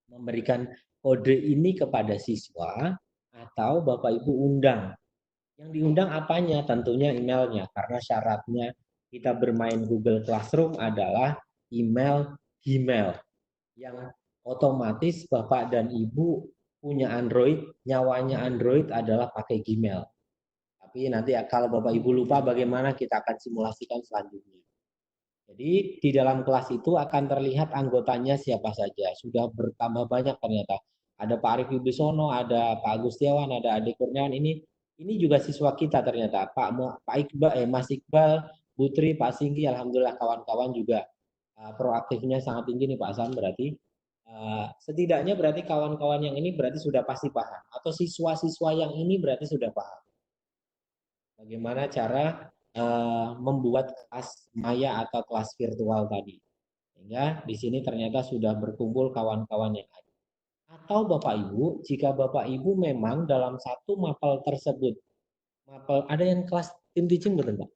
memberikan kode ini kepada siswa, atau Bapak Ibu undang. Yang diundang apanya? Tentunya emailnya, karena syaratnya kita bermain Google Classroom adalah email Gmail, yang otomatis Bapak dan Ibu punya Android, nyawanya Android adalah pakai Gmail. Tapi nanti kalau Bapak Ibu lupa bagaimana, kita akan simulasikan selanjutnya. Jadi di dalam kelas itu akan terlihat anggotanya siapa saja. Sudah bertambah banyak ternyata. Ada Pak Arif Wibisono, ada Pak Agustiawan, ada Ade Kurniawan. Ini juga siswa kita ternyata. Pak Iqbal, Mas Iqbal, Putri, Pak Singgi. Alhamdulillah kawan-kawan juga proaktifnya sangat tinggi nih Pak Hasan. Berarti setidaknya berarti kawan-kawan yang ini berarti sudah pasti paham. Atau siswa-siswa yang ini berarti sudah paham. Bagaimana cara membuat kelas maya atau kelas virtual tadi. Sehingga di sini ternyata sudah berkumpul kawan-kawan yang ada. Atau Bapak Ibu, jika Bapak Ibu memang dalam satu mapel tersebut, mapel ada yang kelas tim teaching betul nggak?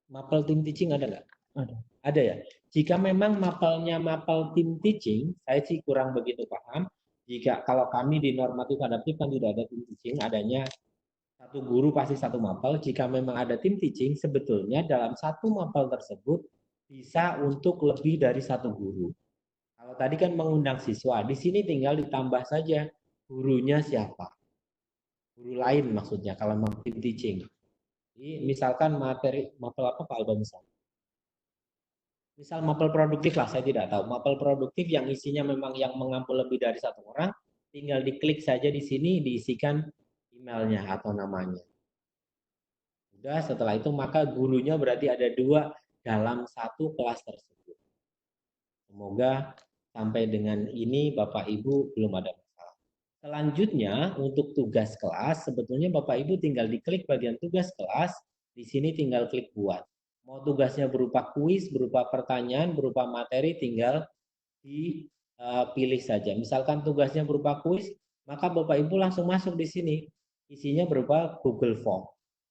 Mapel tim teaching ada nggak? Ada. Ada ya. Jika memang mapelnya mapel tim teaching, saya sih kurang begitu paham. Jika kalau kami di normatif adaptif kan tidak ada tim teaching, adanya satu guru pasti satu mapel. Jika memang ada tim teaching, sebetulnya dalam satu mapel tersebut bisa untuk lebih dari satu guru. Kalau tadi kan mengundang siswa, di sini tinggal ditambah saja gurunya siapa. Guru lain maksudnya kalau memang tim teaching. Jadi misalkan materi mapel apa Pak Alba misal? Misal mapel produktif lah, saya tidak tahu. Mapel produktif yang isinya memang yang mengampul lebih dari satu orang, tinggal diklik saja di sini diisikan emailnya atau namanya. Sudah, setelah itu maka gurunya berarti ada 2 dalam satu kelas tersebut. Semoga sampai dengan ini Bapak Ibu belum ada masalah. Selanjutnya untuk tugas kelas, sebetulnya Bapak Ibu tinggal diklik bagian tugas kelas, di sini tinggal klik buat. Mau tugasnya berupa kuis, berupa pertanyaan, berupa materi, tinggal dipilih saja. Misalkan tugasnya berupa kuis, maka Bapak Ibu langsung masuk di sini. Isinya berupa Google Form.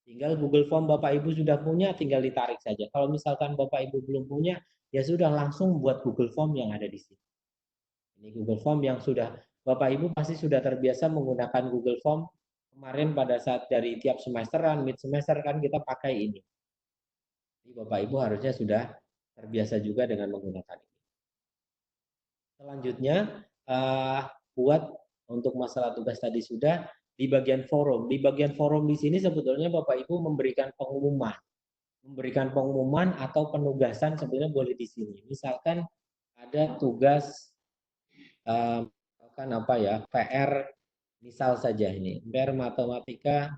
Tinggal Google Form Bapak Ibu sudah punya, tinggal ditarik saja. Kalau misalkan Bapak Ibu belum punya, ya sudah langsung buat Google Form yang ada di sini. Ini Google Form yang sudah Bapak Ibu pasti sudah terbiasa menggunakan Google Form. Kemarin pada saat dari tiap semesteran, mid semester kan kita pakai ini. Jadi Bapak Ibu harusnya sudah terbiasa juga dengan menggunakan ini. Selanjutnya buat untuk masalah tugas tadi sudah di bagian forum. Di bagian forum di sini sebetulnya Bapak Ibu memberikan pengumuman atau penugasan sebetulnya boleh di sini. Misalkan ada tugas misalkan apa ya, PR misal saja ini, PR matematika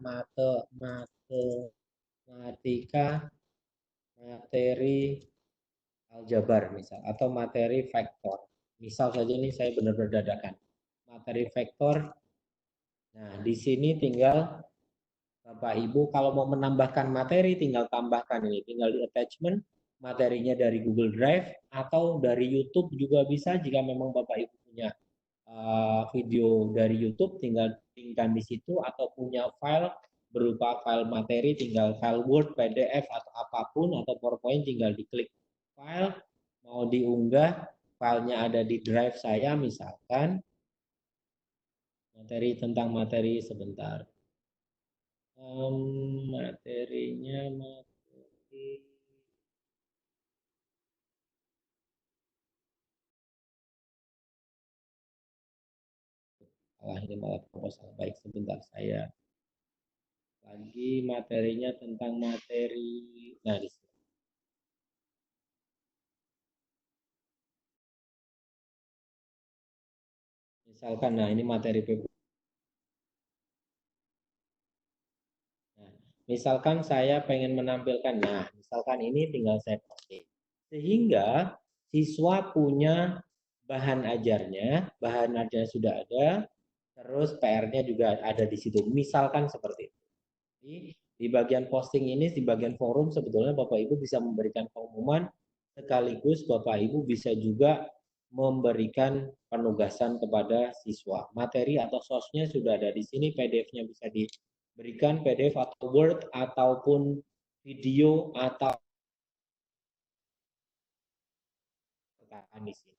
materi aljabar misal, atau materi vektor. Misal saja ini saya benar-benar dadakan. Materi vektor. Nah, di sini tinggal Bapak Ibu kalau mau menambahkan materi tinggal tambahkan ini, tinggal di attachment materinya dari Google Drive atau dari YouTube juga bisa jika memang Bapak Ibu punya video dari YouTube tinggal linkkan di situ atau punya file berupa file materi tinggal file Word, PDF atau apapun atau PowerPoint tinggal diklik file mau diunggah filenya ada di drive saya misalkan materi sebentar. Materinya ini malah proposal. Baik, sebentar saya lagi materinya tentang materi. Nah, di sini. Misalkan, nah ini materi PB. Nah, misalkan saya pengen menampilkan, nah misalkan ini tinggal saya posting. Sehingga siswa punya bahan ajarnya sudah ada, terus PR-nya juga ada di situ. Misalkan seperti itu. Jadi, di bagian posting ini, di bagian forum sebetulnya Bapak Ibu bisa memberikan pengumuman sekaligus Bapak Ibu bisa juga memberikan penugasan kepada siswa. Materi atau source-nya sudah ada di sini, PDF-nya bisa diberikan, PDF atau Word ataupun video atau di sini.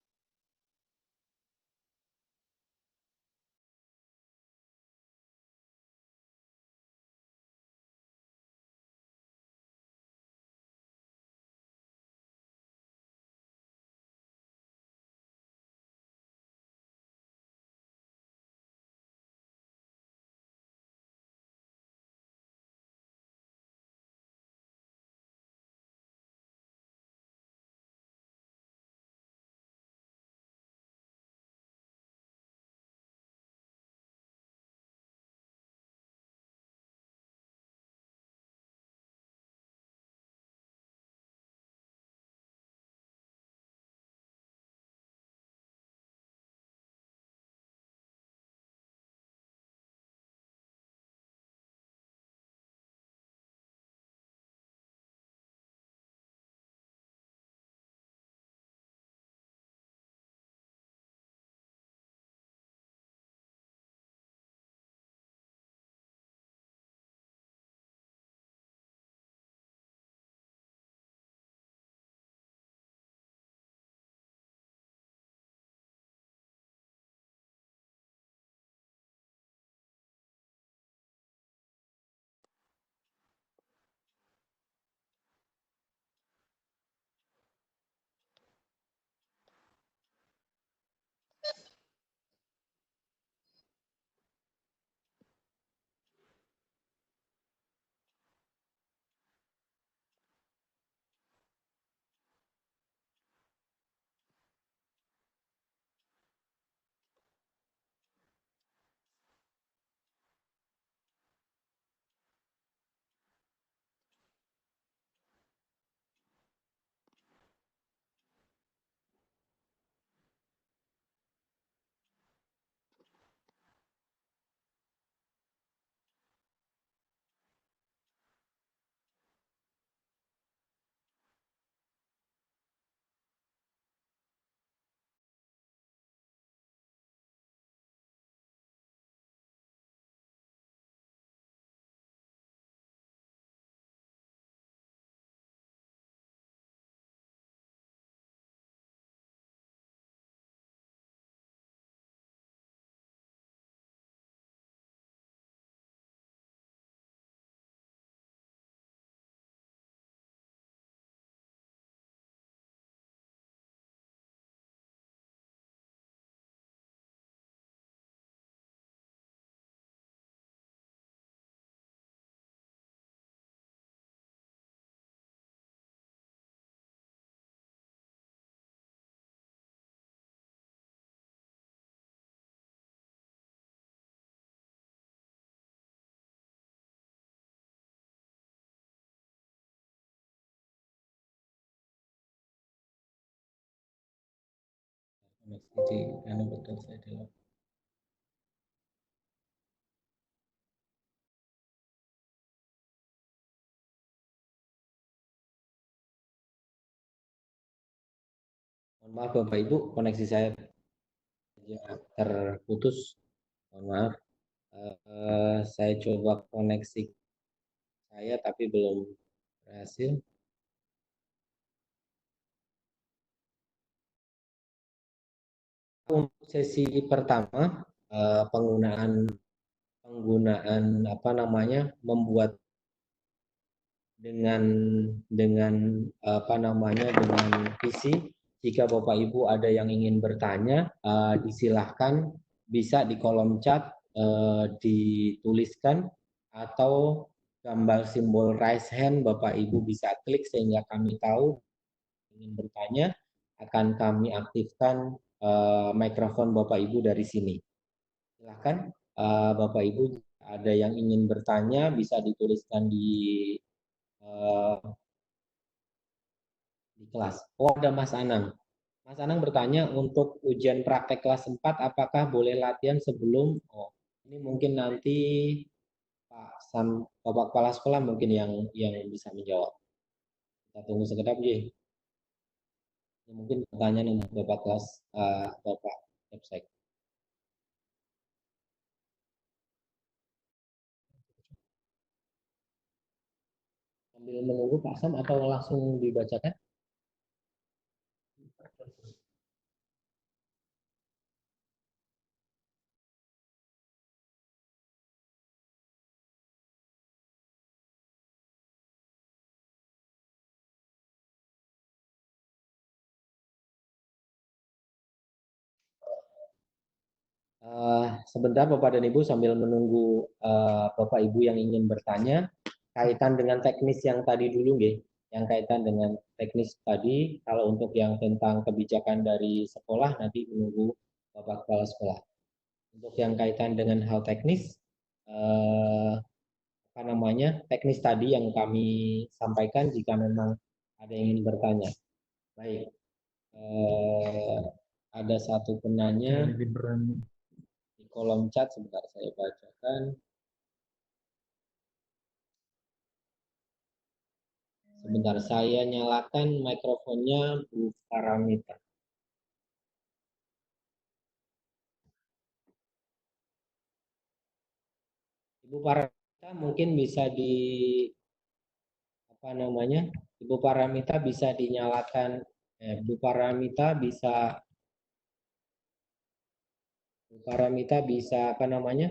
Jadi, anu betul saya dulu. Mohon maaf Bapak Ibu, koneksi saya terputus. Mohon maaf. Saya coba koneksi saya tapi belum berhasil. Untuk sesi pertama penggunaan penggunaan apa namanya membuat dengan apa namanya dengan visi. Jika Bapak Ibu ada yang ingin bertanya, disilahkan bisa di kolom chat dituliskan atau gambar simbol raise hand Bapak Ibu bisa klik sehingga kami tahu ingin bertanya akan kami aktifkan mikrofon Bapak Ibu dari sini. Silahkan Bapak Ibu ada yang ingin bertanya bisa dituliskan uh, di kelas. Oh, ada Mas Anang. Mas Anang bertanya untuk ujian praktek kelas 4 apakah boleh latihan sebelum oh ini mungkin nanti Bapak Kepala Sekolah mungkin yang bisa menjawab. Kita tunggu sekedap, Ji. Ini mungkin pertanyaan untuk Bapak kelas Bapak Epsek. Sambil menunggu Pak Sam atau langsung dibacakan? Sebentar Bapak dan Ibu sambil menunggu Bapak Ibu yang ingin bertanya kaitan dengan teknis yang tadi dulu, nggih. Yang kaitan dengan teknis tadi, kalau untuk yang tentang kebijakan dari sekolah nanti menunggu Bapak Kepala Sekolah. Untuk yang kaitan dengan hal teknis, apa namanya, teknis tadi yang kami sampaikan jika memang ada yang ingin bertanya. Baik, ada satu penanya di kolom chat, sebentar saya bacakan. Sebentar, saya nyalakan mikrofonnya Bu Paramita. Ibu Paramita mungkin bisa di apa namanya? Ibu Paramita bisa dinyalakan. Bu Paramita bisa Bu Paramita bisa apa namanya?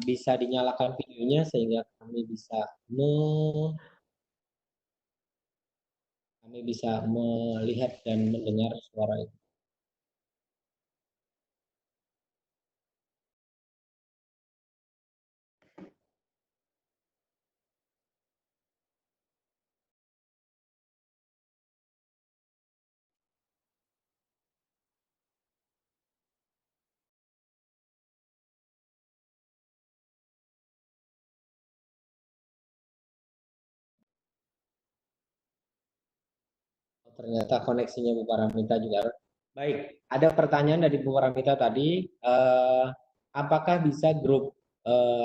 Bisa dinyalakan videonya sehingga kami bisa melihat dan mendengar suara itu. Ternyata koneksinya Bu Paramita juga. Baik, ada pertanyaan dari Bu Paramita tadi. Apakah bisa grup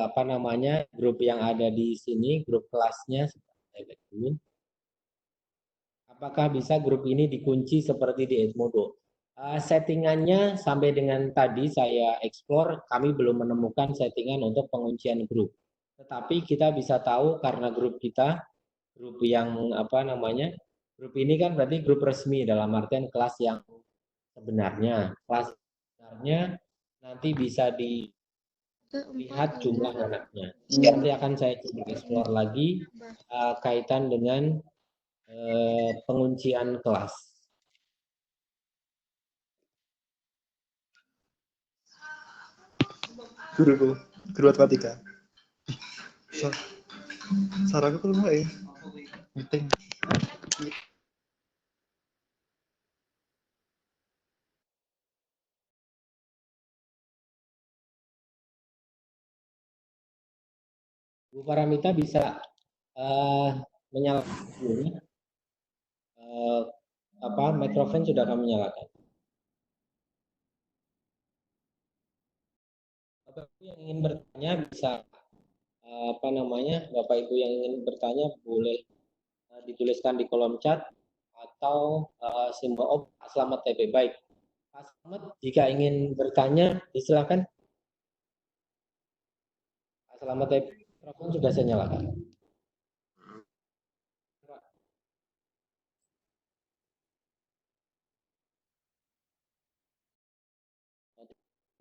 apa namanya, grup yang ada di sini, grup kelasnya, apakah bisa grup ini dikunci seperti di Edmodo? Settingannya sampai dengan tadi saya explore, kami belum menemukan settingan untuk penguncian grup. Tetapi kita bisa tahu karena grup kita, grup yang apa namanya, grup ini kan berarti grup resmi dalam artian kelas yang sebenarnya. Kelas sebenarnya nanti bisa dilihat jumlah anaknya. Nanti akan saya coba explore lagi kaitan dengan penguncian kelas. Guru matematika. Saranku kalau mau meeting. Bu Paramita bisa menyalakan dulu. Apa mikrofon sudah kami nyalakan. Bapak Ibu yang ingin bertanya bisa apa namanya, Bapak Ibu yang ingin bertanya boleh dituliskan di kolom chat atau simbol Pak Slamet TP. Baik, Pak Slamet jika ingin bertanya silakan. Pak Slamet TP, mikrofon sudah saya nyalakan.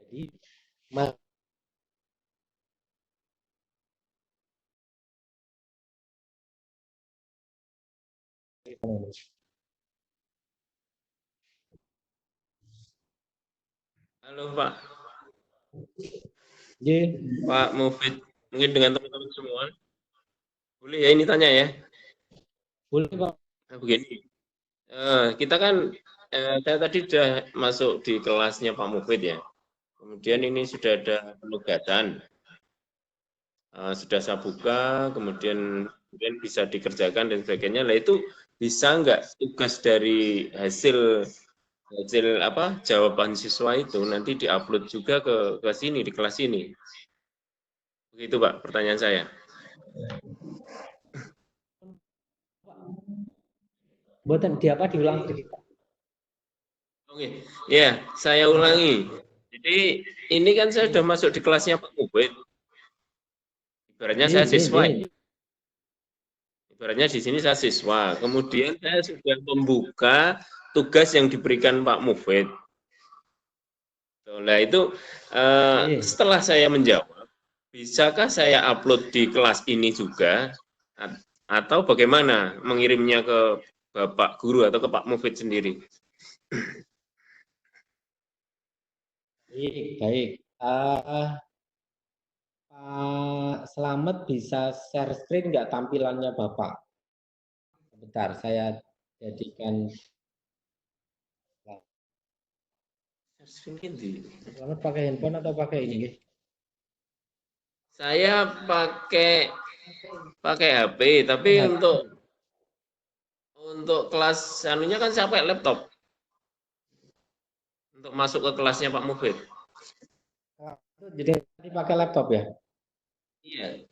Jadi, Halo Pak. J. Pak Mufid, mungkin dengan teman-teman semua. Boleh ya ini tanya ya? Boleh Pak. Nah, begini, kita kan, saya tadi sudah masuk di kelasnya Pak Mufid ya. Kemudian ini sudah ada penugasan, sudah saya buka, kemudian bisa dikerjakan dan sebagainya. Lah itu bisa nggak tugas dari hasil apa jawaban siswa itu nanti diupload juga ke sini di kelas ini? Begitu Pak, pertanyaan saya. Buatan di apa diulang? Oke, ya, saya ulangi. Jadi ini kan saya sudah masuk di kelasnya Pak Mubed. Ibaratnya saya siswa. Ibaratnya di sini saya siswa. Kemudian saya sudah membuka tugas yang diberikan Pak Mubed. Nah itu setelah saya menjawab, bisakah saya upload di kelas ini juga atau bagaimana mengirimnya ke Bapak Guru atau ke Pak Mufid sendiri? Baik. Pak Slamet bisa share screen nggak tampilannya Bapak? Sebentar, saya jadikan. Selamat pakai handphone atau pakai ini? Saya pakai HP, tapi untuk kelas anunya kan saya pakai laptop. Untuk masuk ke kelasnya Pak Mufid. Jadi pakai laptop ya? Iya.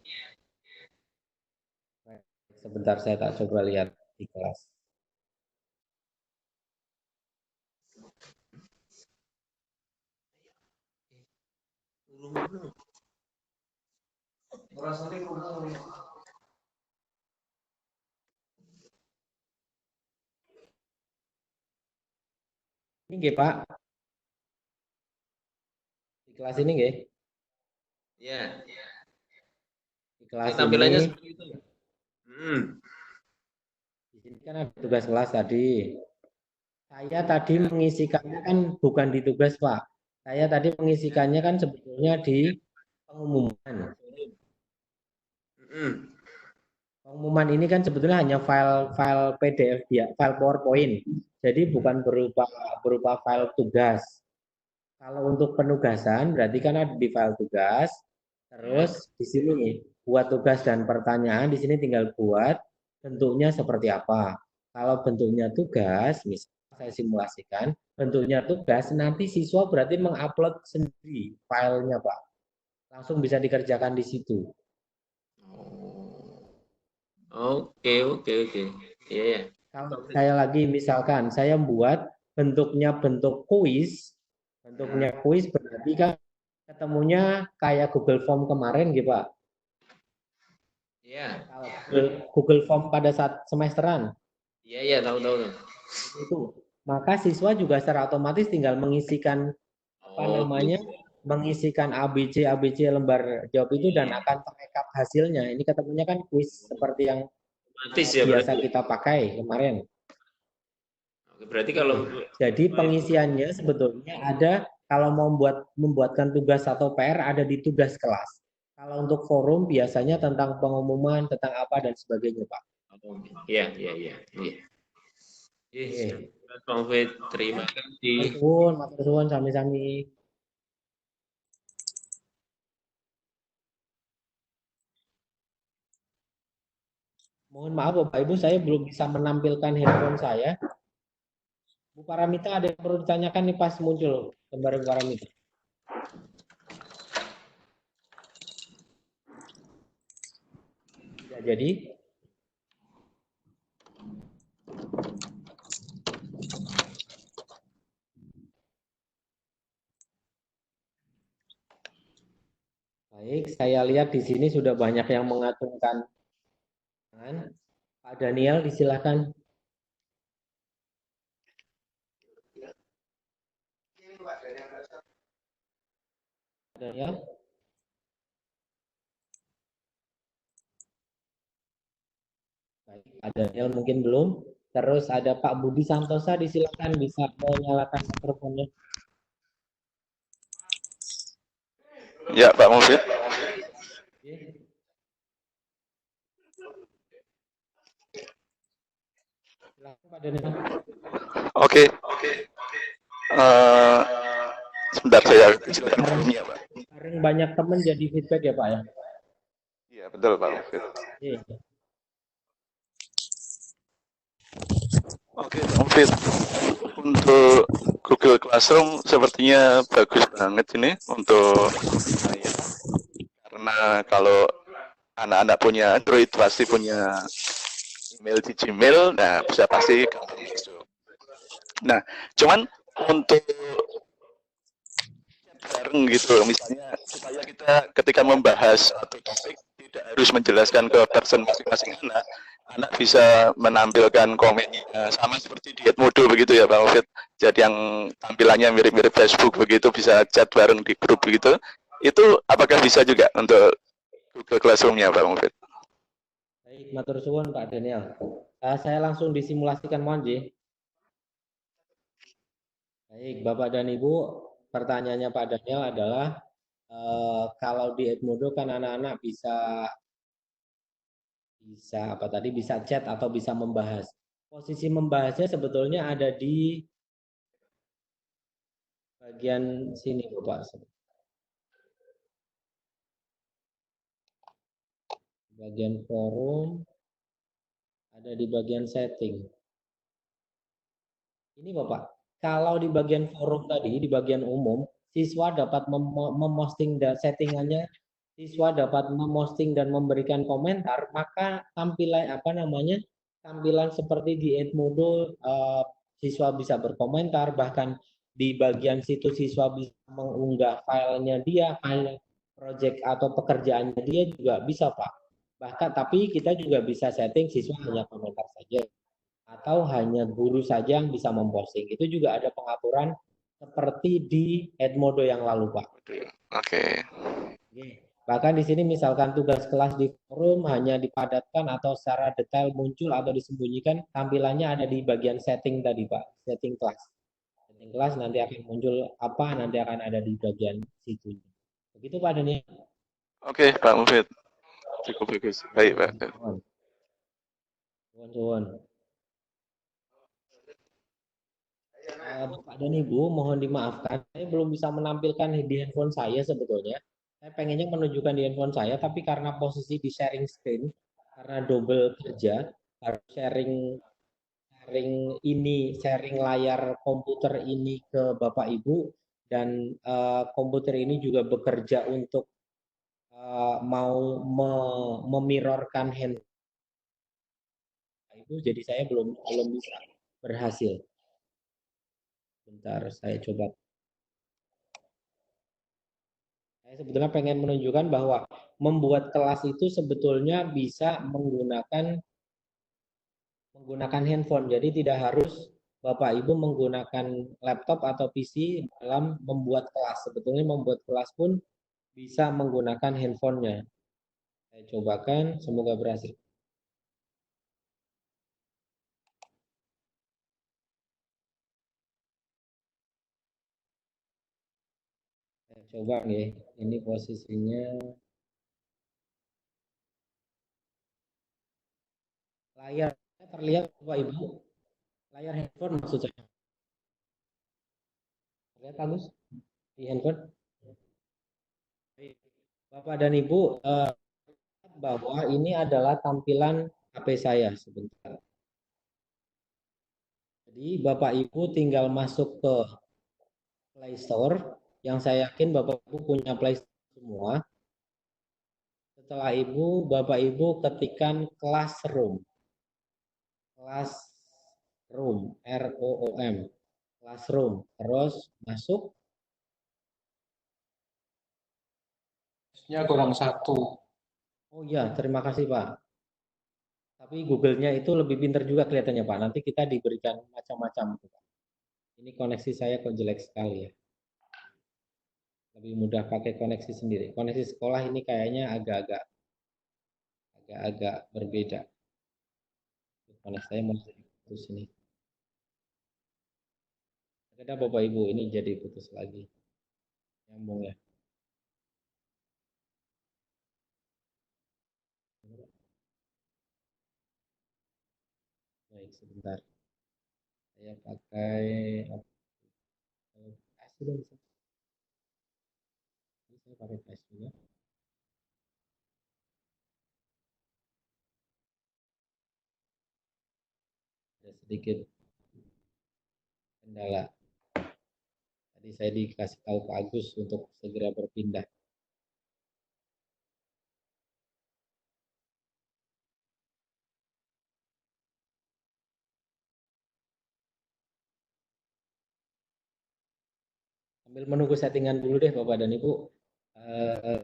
Sebentar saya tak coba lihat di kelas. Ini nggih Pak. Di kelas ini nggih? Iya. Di kelas tampilannya ini. Seperti itu. Di sini kan ada tugas kelas tadi. Saya tadi mengisikannya kan bukan di tugas Pak. Saya tadi mengisikannya kan sebetulnya di pengumuman. Pengumuman ini kan sebetulnya hanya file PDF ya, file PowerPoint. Jadi bukan berupa file tugas. Kalau untuk penugasan berarti kan ada di file tugas. Terus di sini buat tugas dan pertanyaan di sini tinggal buat bentuknya seperti apa. Kalau bentuknya tugas, misalnya saya simulasikan, bentuknya tugas, nanti siswa berarti mengupload sendiri filenya Pak. Langsung bisa dikerjakan di situ. Oke. Iya ya. Kalau saya lagi misalkan saya membuat bentuknya bentuk kuis, berarti kan ketemunya kayak Google Form kemarin gitu Pak. Iya. Kalau Google Form pada saat semesteran. Iya, tahu. Itu. Maka siswa juga secara otomatis tinggal mengisikan mengisikan ABC lembar jawab itu dan akan terekap hasilnya. Ini ketemunya kan kuis seperti yang biasa kita pakai kemarin. Berarti kalau jadi pengisiannya sebetulnya ada kalau mau membuatkan tugas atau PR ada di tugas kelas. Kalau untuk forum biasanya tentang pengumuman, tentang apa dan sebagainya, Pak. Iya. Terima kasih. Matur suwun sami-sami. Mohon maaf Bapak Ibu, saya belum bisa menampilkan handphone saya. Bu Paramita ada yang perlu ditanyakan nih pas muncul gambar Bu Paramita. Ya, jadi baik, saya lihat di sini sudah banyak yang mengacungkan tangan. Pak Daniel, disilakan. Daniel. Baik, Pak Daniel mungkin belum. Terus ada Pak Budi Santosa, disilakan bisa menyalakan mikrofonnya. Ya, Pak Mufid. Silakan Pak Daniel. Oke. Sebentar saya kecilkan volumenya, Pak. Sering banyak teman jadi feedback ya Pak ya? Iya, betul Pak Mufid. Iya. Oke, Pak Mufid. Untuk Google Classroom sepertinya bagus banget ini untuk saya. Karena kalau anak-anak punya Android pasti punya email di Gmail, nah bisa pasti gampang masuk. Nah, cuman untuk bareng gitu, misalnya supaya kita ketika membahas satu topik tidak harus menjelaskan ke person masing-masing anak, anak bisa menampilkan komennya sama seperti di Edmodo begitu ya Pak Mufid. Jadi yang tampilannya mirip-mirip Facebook begitu bisa chat bareng di grup begitu. Itu apakah bisa juga untuk Google Classroom-nya Pak Mufid? Baik, matur suwun Pak Daniel. Saya langsung disimulasikan mohon Ji. Baik, Bapak dan Ibu, pertanyaannya Pak Daniel adalah kalau di Edmodo kan anak-anak bisa apa tadi, bisa chat atau bisa membahas. Posisi membahasnya sebetulnya ada di bagian sini Bapak. Bagian forum, ada di bagian setting. Ini Bapak, kalau di bagian forum tadi, di bagian umum, siswa dapat memposting settingannya, siswa dapat memposting dan memberikan komentar, maka tampilan tampilan seperti di Edmodo, siswa bisa berkomentar, bahkan di bagian situ siswa bisa mengunggah filenya dia, file project atau pekerjaannya dia juga bisa Pak. Bahkan tapi kita juga bisa setting siswa hanya komentar saja atau hanya guru saja yang bisa memposting. Itu juga ada pengaturan seperti di Edmodo yang lalu, Pak. Oke. Bahkan di sini misalkan tugas kelas di forum hanya dipadatkan atau secara detail muncul atau disembunyikan, tampilannya ada di bagian setting tadi, Pak. Setting kelas. Setting kelas nanti akan muncul apa, nanti akan ada di bagian situ. Begitu Pak Daniel. Oke, Pak Mufid. Cukup bagus. Baik, Pak. Suwun. Bapak dan Ibu, mohon dimaafkan, saya belum bisa menampilkan di handphone saya sebetulnya. Saya pengennya menunjukkan di handphone saya, tapi karena posisi di sharing screen, karena double kerja, harus sharing layar komputer ini ke Bapak Ibu, dan komputer ini juga bekerja untuk mau memirrorkan handphone itu, jadi saya belum bisa berhasil. Bentar, saya coba. Saya sebetulnya pengen menunjukkan bahwa membuat kelas itu sebetulnya bisa menggunakan handphone. Jadi tidak harus Bapak Ibu menggunakan laptop atau PC dalam membuat kelas. Sebetulnya membuat kelas pun bisa menggunakan handphonenya. Saya cobakan, semoga berhasil. Saya coba nih, ini posisinya. Layar terlihat Bapak Ibu, layar handphone maksud saya. Terlihat bagus di handphone. Bapak dan Ibu, bahwa ini adalah tampilan HP saya sebentar. Jadi Bapak Ibu tinggal masuk ke Play Store, yang saya yakin Bapak Ibu punya Play Store semua. Setelah Bapak Ibu ketikkan Classroom. Classroom, R-O-O-M. Classroom. Terus masuk. Nya kurang 1. Oh iya, terima kasih Pak. Tapi Google-nya itu lebih pintar juga kelihatannya Pak. Nanti kita diberikan macam-macam. Ini koneksi saya kok jelek sekali ya. Lebih mudah pakai koneksi sendiri. Koneksi sekolah ini kayaknya agak-agak berbeda. Koneksi saya mau putus ini. Ada Bapak Ibu, ini jadi putus lagi. Nyambung ya. Baik, sebentar. Saya pakai sudah bisa. Saya pakai flash juga. Ada sedikit kendala. Tadi saya dikasih tahu Pak Agus untuk segera berpindah. Sambil menunggu settingan dulu deh Bapak dan Ibu. Eh,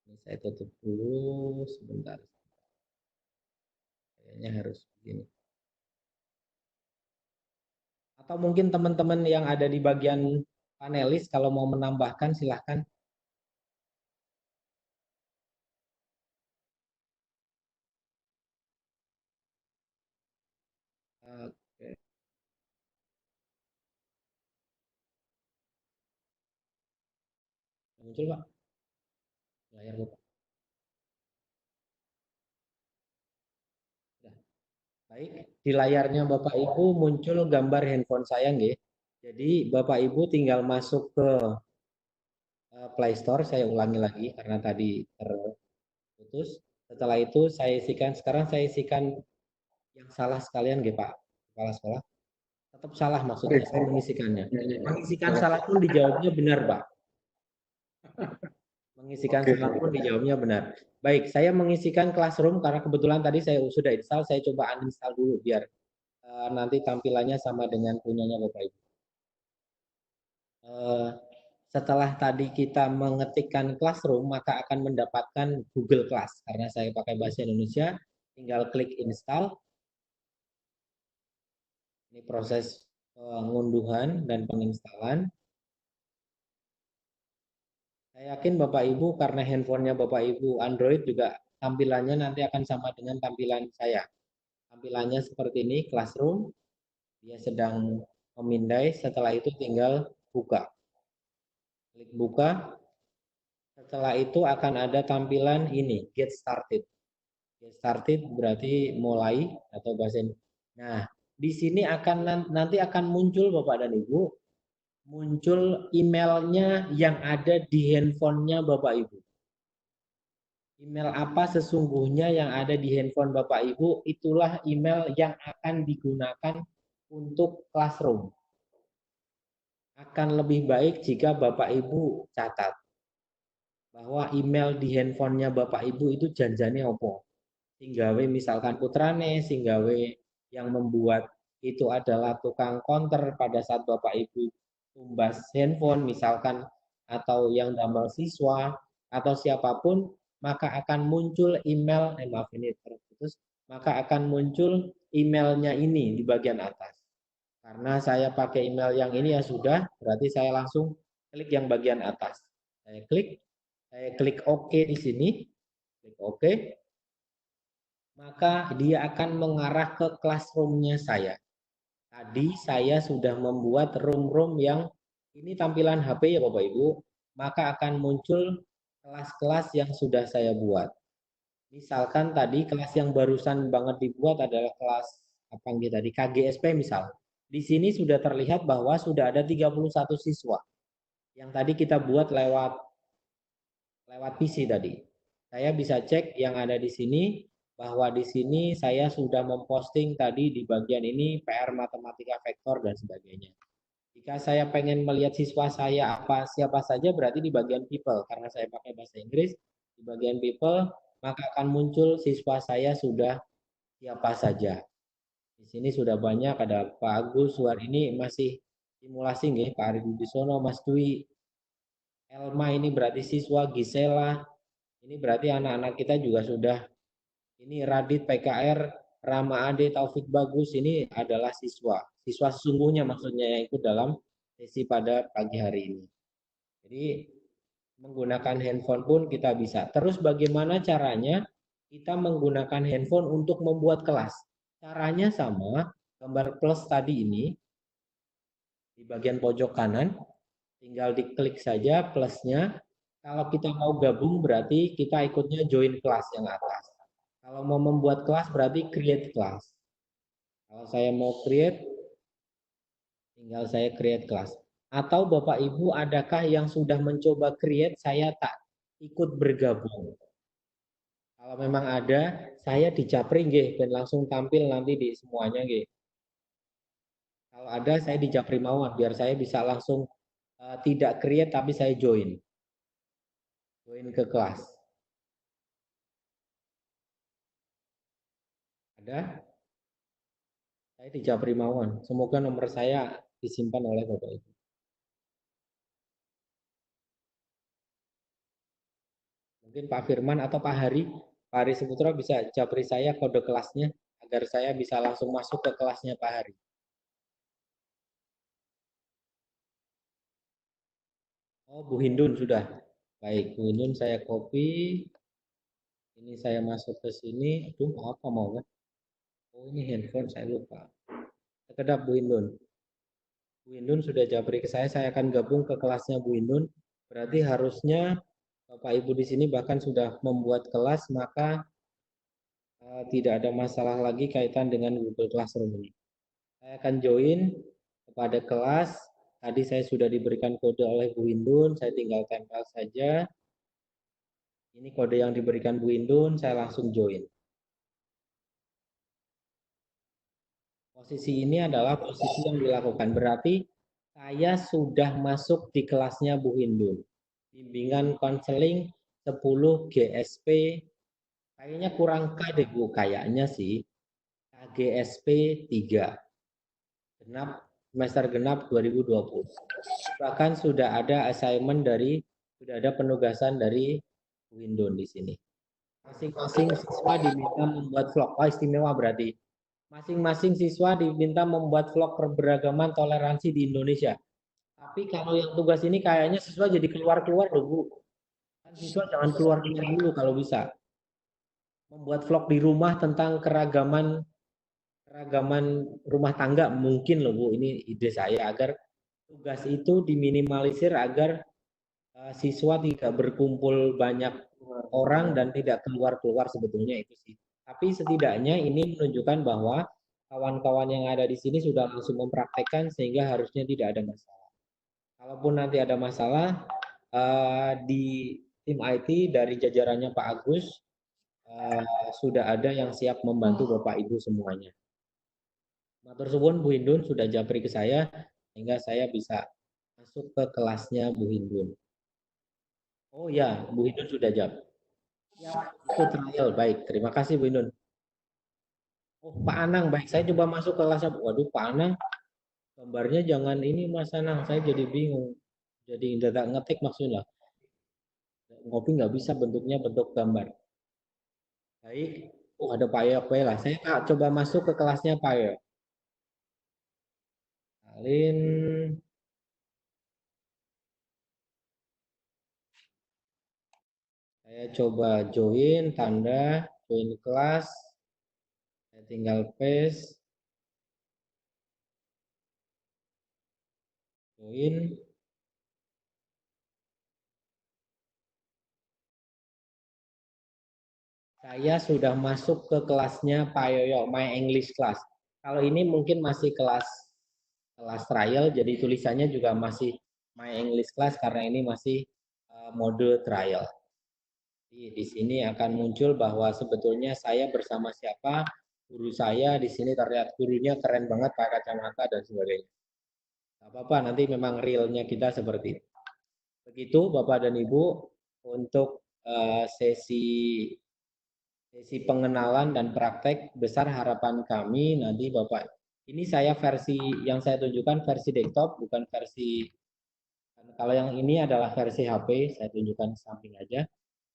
ini saya tutup dulu sebentar. Kayaknya harus begini. Atau mungkin teman-teman yang ada di bagian panelis kalau mau menambahkan silahkan. Oke. Muncul Pak layar Bapak. Ya. Baik, di layarnya Bapak Ibu muncul gambar handphone saya nggih. Jadi Bapak Ibu tinggal masuk ke Play Store, saya ulangi lagi karena tadi terputus. Setelah itu saya isikan, sekarang saya isikan yang salah sekalian nggih Pak Kepala Sekolah. Tetap salah maksudnya saya mengisikannya. Ya, ya, ya. Mengisikan salah pun dijawabnya benar Pak. Mengisikan Oke. salah pun dijawabnya benar. Baik, saya mengisikan Classroom karena kebetulan tadi saya sudah install, saya coba uninstall dulu biar nanti tampilannya sama dengan punyanya Bapak Ibu. Setelah tadi kita mengetikkan Classroom, maka akan mendapatkan Google Class. Karena saya pakai bahasa Indonesia, tinggal klik install. Ini proses pengunduhan dan penginstalan. Saya yakin Bapak Ibu karena handphonenya Bapak Ibu Android juga tampilannya nanti akan sama dengan tampilan saya. Tampilannya seperti ini, Classroom. Dia sedang memindai, setelah itu tinggal buka. Klik buka. Setelah itu akan ada tampilan ini, Get Started. Get Started berarti mulai atau bahasa Indonesia. Nah, di sini nanti akan muncul Bapak dan Ibu, muncul emailnya yang ada di handphonenya Bapak Ibu. Email apa sesungguhnya yang ada di handphone Bapak Ibu, itulah email yang akan digunakan untuk Classroom. Akan lebih baik jika Bapak Ibu catat bahwa email di handphonenya Bapak Ibu itu janjane opo. Singgawe misalkan putrane, singgawe yang membuat itu adalah tukang konter pada saat Bapak Ibu tumbas handphone misalkan, atau yang damel siswa atau siapapun, maka akan muncul email, maaf ini terputus, maka akan muncul emailnya ini di bagian atas. Karena saya pakai email yang ini ya sudah, berarti saya langsung klik yang bagian atas. Saya klik OK di sini, klik OK, maka dia akan mengarah ke classroom-nya saya. Tadi saya sudah membuat room-room yang ini tampilan HP ya Bapak Ibu, maka akan muncul kelas-kelas yang sudah saya buat. Misalkan tadi kelas yang barusan banget dibuat adalah kelas apa tadi KGSP misal. Di sini sudah terlihat bahwa sudah ada 31 siswa yang tadi kita buat lewat PC tadi. Saya bisa cek yang ada di sini bahwa di sini saya sudah memposting tadi di bagian ini PR matematika vektor dan sebagainya. Jika saya pengen melihat siswa saya siapa saja berarti di bagian people karena saya pakai bahasa Inggris di bagian people maka akan muncul siswa saya sudah siapa saja. Di sini sudah banyak ada Pak Agus, Suar ini masih simulasi nggih, Pak Arif Wibisono, Mas Dwi, Elma ini berarti siswa, Gisela, ini berarti anak-anak kita juga sudah, ini Radit PKR, Rama Ade, Taufik Bagus, ini adalah siswa. Siswa sesungguhnya maksudnya yang ikut dalam sesi pada pagi hari ini. Jadi menggunakan handphone pun kita bisa. Terus bagaimana caranya kita menggunakan handphone untuk membuat kelas? Caranya sama, gambar plus tadi ini, di bagian pojok kanan, tinggal diklik saja plusnya. Kalau kita mau gabung berarti kita ikutnya join kelas yang atas. Kalau mau membuat kelas berarti create kelas. Kalau saya mau create, tinggal saya create kelas. Atau Bapak Ibu adakah yang sudah mencoba create, saya tak ikut bergabung. Kalau memang ada, saya dijapri nggih dan langsung tampil nanti di semuanya nggih. Kalau ada saya dijapri mawon biar saya bisa langsung tidak create tapi saya join ke kelas. Ada? Saya di Japri Mawon. Semoga nomor saya disimpan oleh Bapak Ibu. Mungkin Pak Firman atau Pak Hari Seputro bisa japri saya kode kelasnya agar saya bisa langsung masuk ke kelasnya Pak Hari. Oh, Bu Hindun sudah. Baik, Bu Hindun saya copy. Ini saya masuk ke sini. Aduh, apa mau kan? Oh, ini handphone saya lupa. Sekedap Bu Hindun. Bu Hindun sudah japri ke saya akan gabung ke kelasnya Bu Hindun. Berarti harusnya Bapak Ibu di sini bahkan sudah membuat kelas, maka tidak ada masalah lagi kaitan dengan Google Classroom ini. Saya akan join kepada kelas. Tadi saya sudah diberikan kode oleh Bu Hindun, saya tinggal tempel saja. Ini kode yang diberikan Bu Hindun, saya langsung join. Posisi ini adalah posisi yang dilakukan. Berarti saya sudah masuk di kelasnya Bu Hindun. Bimbingan konseling 10 GSP. Kayaknya kurang K deh Bu, kayaknya sih. KGSP 3. Semester genap 2020. Bahkan sudah ada assignment sudah ada penugasan dari Bu Hindun di sini. Masing-masing siswa diminta membuat vlog. Wah, istimewa berarti. Masing-masing siswa diminta membuat vlog keberagaman toleransi di Indonesia. Tapi kalau yang tugas ini kayaknya siswa jadi keluar-keluar loh, Bu. Kan siswa jangan keluar-keluar dulu kalau bisa. Membuat vlog di rumah tentang keragaman rumah tangga mungkin loh Bu. Ini ide saya agar tugas itu diminimalisir agar siswa tidak berkumpul banyak orang dan tidak keluar-keluar sebetulnya itu sih. Tapi setidaknya ini menunjukkan bahwa kawan-kawan yang ada di sini sudah langsung mempraktekkan sehingga harusnya tidak ada masalah. Kalaupun nanti ada masalah di tim IT dari jajarannya Pak Agus sudah ada yang siap membantu Bapak Ibu semuanya. Matur suwun Bu Hindun sudah japri ke saya sehingga saya bisa masuk ke kelasnya Bu Hindun. Oh ya, Bu Hindun sudah jawab. Ya, itu trial. Baik, terima kasih Bu Hindun. Oh, Pak Anang, baik. Saya coba masuk ke kelasnya. Waduh, Pak Anang, gambarnya jangan ini Mas Anang. Saya jadi bingung. Jadi tidak ngetik maksudnya. Ngopi nggak bisa bentuknya bentuk gambar. Baik. Oh, ada Pak Yok. Baiklah, saya coba masuk ke kelasnya Pak Yok. Salin. Saya coba join, tanda, join kelas. Saya tinggal paste. Join. Saya sudah masuk ke kelasnya Pak Yoyo, My English Class. Kalau ini mungkin masih kelas trial, jadi tulisannya juga masih My English Class karena ini masih mode trial. Di sini akan muncul bahwa sebetulnya saya bersama siapa, guru saya di sini terlihat gurunya keren banget pakai kacamata dan sebagainya. Gak apa-apa, nanti memang realnya kita seperti itu. Begitu Bapak dan Ibu untuk sesi pengenalan dan praktek. Besar harapan kami nanti Bapak. Ini saya versi yang saya tunjukkan versi desktop, bukan versi. Kalau yang ini adalah versi HP, saya tunjukkan samping aja.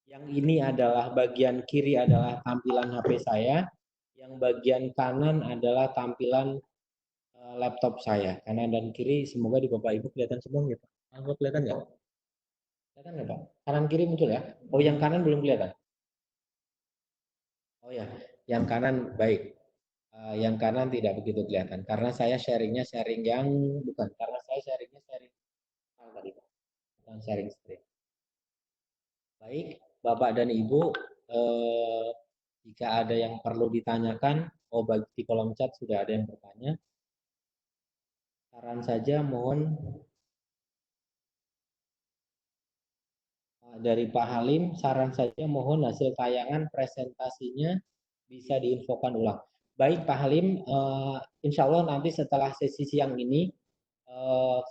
Yang ini adalah bagian kiri adalah tampilan HP saya, yang bagian kanan adalah tampilan laptop saya. Kanan dan kiri semoga di Bapak Ibu kelihatan semua ya Pak. Kelihatan nggak? Kelihatan nggak Pak? Kanan kiri muncul ya? Oh yang kanan belum kelihatan. Oh ya, yang kanan baik. Yang kanan tidak begitu kelihatan karena saya sharingnya sharing yang bukan karena saya sharingnya sharing tadi bukan sharing screen. Baik, Bapak dan Ibu, jika ada yang perlu ditanyakan, di kolom chat sudah ada yang bertanya. Saran saja mohon dari Pak Halim, saran saja mohon hasil tayangan presentasinya bisa diinfokan ulang. Baik Pak Halim, insya Allah nanti setelah sesi siang ini,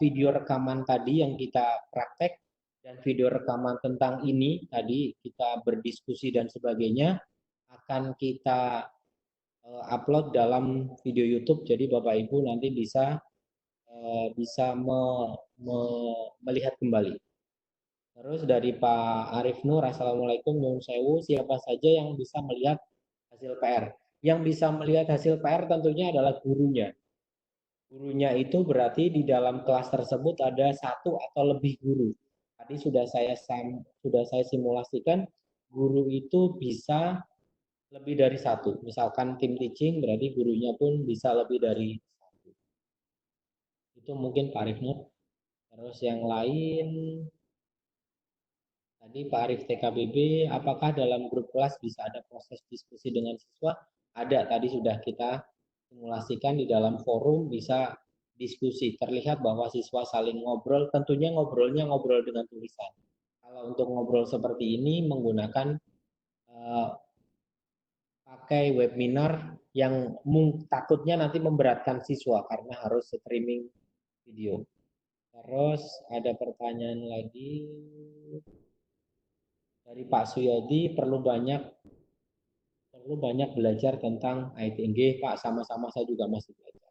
video rekaman tadi yang kita praktek dan video rekaman tentang ini tadi kita berdiskusi dan sebagainya akan kita upload dalam video YouTube. Jadi Bapak Ibu nanti bisa melihat kembali. Terus dari Pak Arif Nur, Assalamualaikum, Nyun Sewu, siapa saja yang bisa melihat hasil PR? Yang bisa melihat hasil PR tentunya adalah gurunya. Gurunya itu berarti di dalam kelas tersebut ada satu atau lebih guru. Tadi sudah saya simulasikan, guru itu bisa lebih dari satu. Misalkan tim teaching berarti gurunya pun bisa lebih dari satu. Itu mungkin Pak Arif Nur. Terus yang lain, tadi Pak Arif TKBB, apakah dalam grup kelas bisa ada proses diskusi dengan siswa? Ada, tadi sudah kita simulasikan di dalam forum bisa diskusi. Terlihat bahwa siswa saling ngobrol, tentunya ngobrolnya ngobrol dengan tulisan. Kalau untuk ngobrol seperti ini menggunakan pakai webinar yang takutnya nanti memberatkan siswa karena harus streaming video. Terus ada pertanyaan lagi dari Pak Suyodi, perlu banyak belajar tentang ITNG. Pak, sama-sama saya juga masih belajar.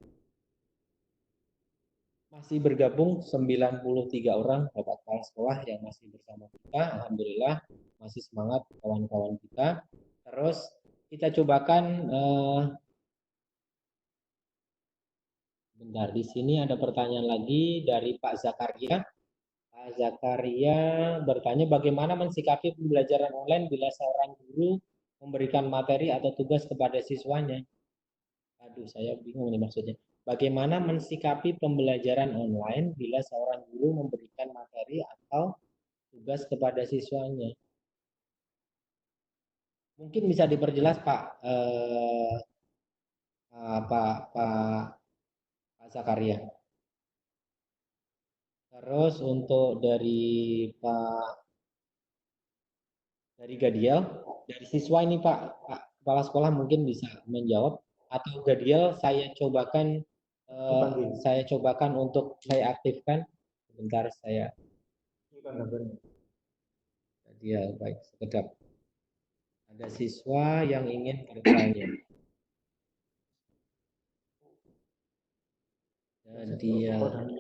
Masih bergabung 93 orang Bapak Kepala Sekolah yang masih bersama kita. Alhamdulillah masih semangat kawan-kawan kita. Terus kita cobakan bentar, di sini ada pertanyaan lagi dari Pak Zakaria. Pak Zakaria bertanya bagaimana mensikapi pembelajaran online bila seorang guru memberikan materi atau tugas kepada siswanya. Aduh, saya bingung nih maksudnya. Bagaimana mensikapi pembelajaran online bila seorang guru memberikan materi atau tugas kepada siswanya? Mungkin bisa diperjelas Pak Pak Zakaria. Terus untuk dari Gadiel, dari siswa ini Pak Kepala Sekolah mungkin bisa menjawab, atau Gadiel saya cobakan untuk saya aktifkan. Sebentar saya. Gadiel, baik, sekedap. Ada siswa yang ingin bertanya. Gadiel.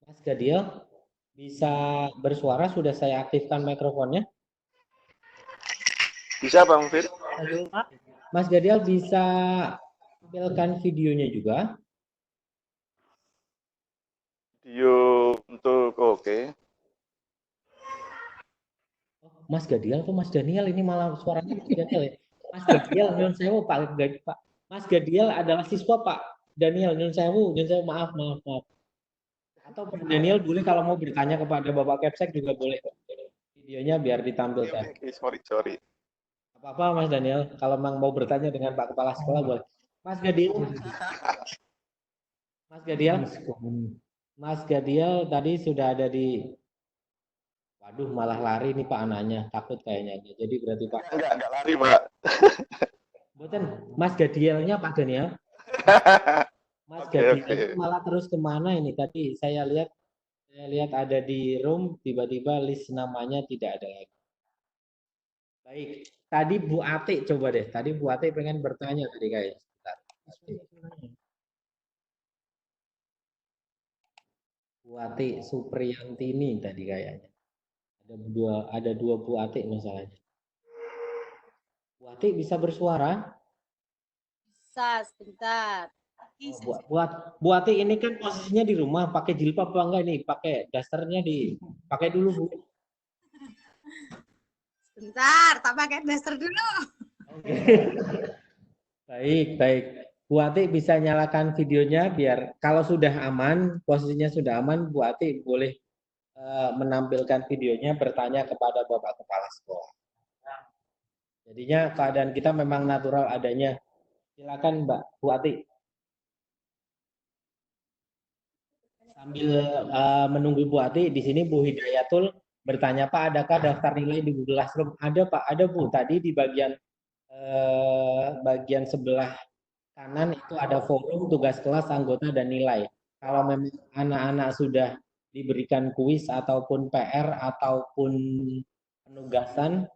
Mas Gadiel bisa bersuara, sudah saya aktifkan mikrofonnya. Bisa Bang Fir? Mas Gadiel bisa tampilkan videonya juga. Video untuk oke. Mas Gadiel tuh Mas Daniel, ini malah suaranya Mas Daniel ya. Mas Gadiel, nyun sewu Pak. Mas Gadiel adalah siswa Pak Daniel, nyun sewu, maaf. Atau Pak Daniel boleh kalau mau bertanya kepada Bapak Kepsek juga boleh. Videonya biar ditampilkan. Sorry. Apa-apa Mas Daniel, kalau memang mau bertanya dengan Pak Kepala Sekolah boleh. Mas Gadiel tadi sudah ada di. Waduh, malah lari nih Pak anaknya, takut kayaknya. Jadi berarti Pak. Enggak lari Pak. Bukan, Mas Gadielnya Pak Daniel. Mas Gadiel malah terus kemana ini? Tadi saya lihat ada di room, tiba-tiba list namanya tidak ada lagi. Baik, tadi Bu Ati coba deh. Tadi Bu Ati pengen bertanya tadi kayaknya. Bu Ati Supriyantini tadi kayaknya. Ada dua Bu Ati masalahnya. Bu Ati bisa bersuara? Bisa, sebentar. Bu Ati ini kan posisinya di rumah, pakai jilbab apa enggak nih? Pakai dasternya dipakai dulu Bu. Sebentar, tak pakai daster dulu. Oke. Baik. Bu Ati bisa nyalakan videonya biar kalau sudah aman, posisinya sudah aman, Bu Ati boleh menampilkan videonya bertanya kepada Bapak Kepala Sekolah. Jadinya keadaan kita memang natural adanya. Silakan Mbak Bu Ati. Sambil menunggu Bu Ati, di sini Bu Hidayatul bertanya, Pak, adakah daftar nilai di Google Classroom? Ada Pak, ada Bu. Tadi di bagian sebelah kanan itu ada forum, tugas kelas, anggota, dan nilai. Kalau memang anak-anak sudah diberikan kuis ataupun PR ataupun penugasan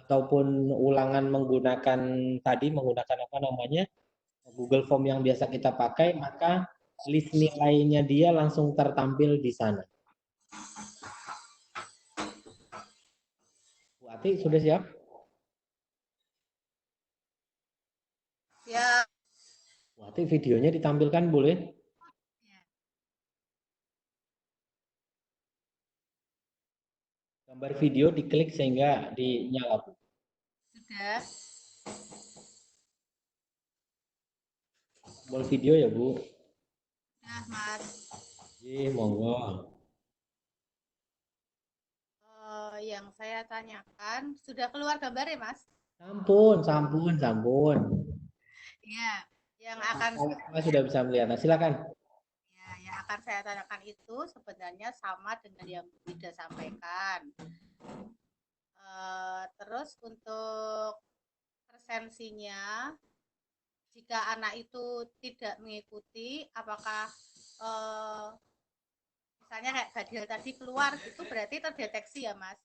ataupun ulangan menggunakan apa namanya Google Form yang biasa kita pakai, maka list nilainya dia langsung tertampil di sana. Bu Ati sudah siap? Ya. Bu Ati videonya ditampilkan boleh? Gambar video diklik sehingga dinyala. Sudah. Tombol video ya Bu. Sudah, Mas. Monggo. Yang saya tanyakan, sudah keluar gambarnya, Mas? Sampun. Iya. Yang akan Mas sudah bisa melihat. Nah, silakan. ya, yang akan saya tanyakan itu sebenarnya sama dengan yang Wida sampaikan. Terus untuk presensinya, jika anak itu tidak mengikuti, apakah misalnya kayak Badil tadi keluar, itu berarti terdeteksi ya, Mas?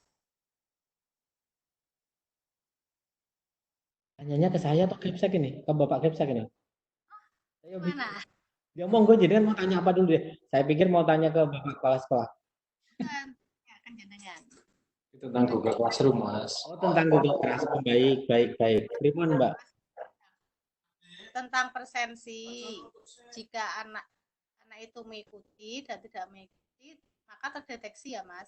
Tanyanya ke saya atau Kepsek ini? Ke Bapak Kepsek ini? Saya Mana? dia monggo, jadi mau tanya apa dulu deh? Saya pikir mau tanya ke Bapak Kepala Sekolah. Ya, kan jenengan. Itu tentang Google Classroom, Mas. Oh, tentang Google Classroom. Baik. Pripun, Mbak? Tentang presensi, jika anak itu mengikuti dan tidak mengikuti, maka terdeteksi ya, Mas?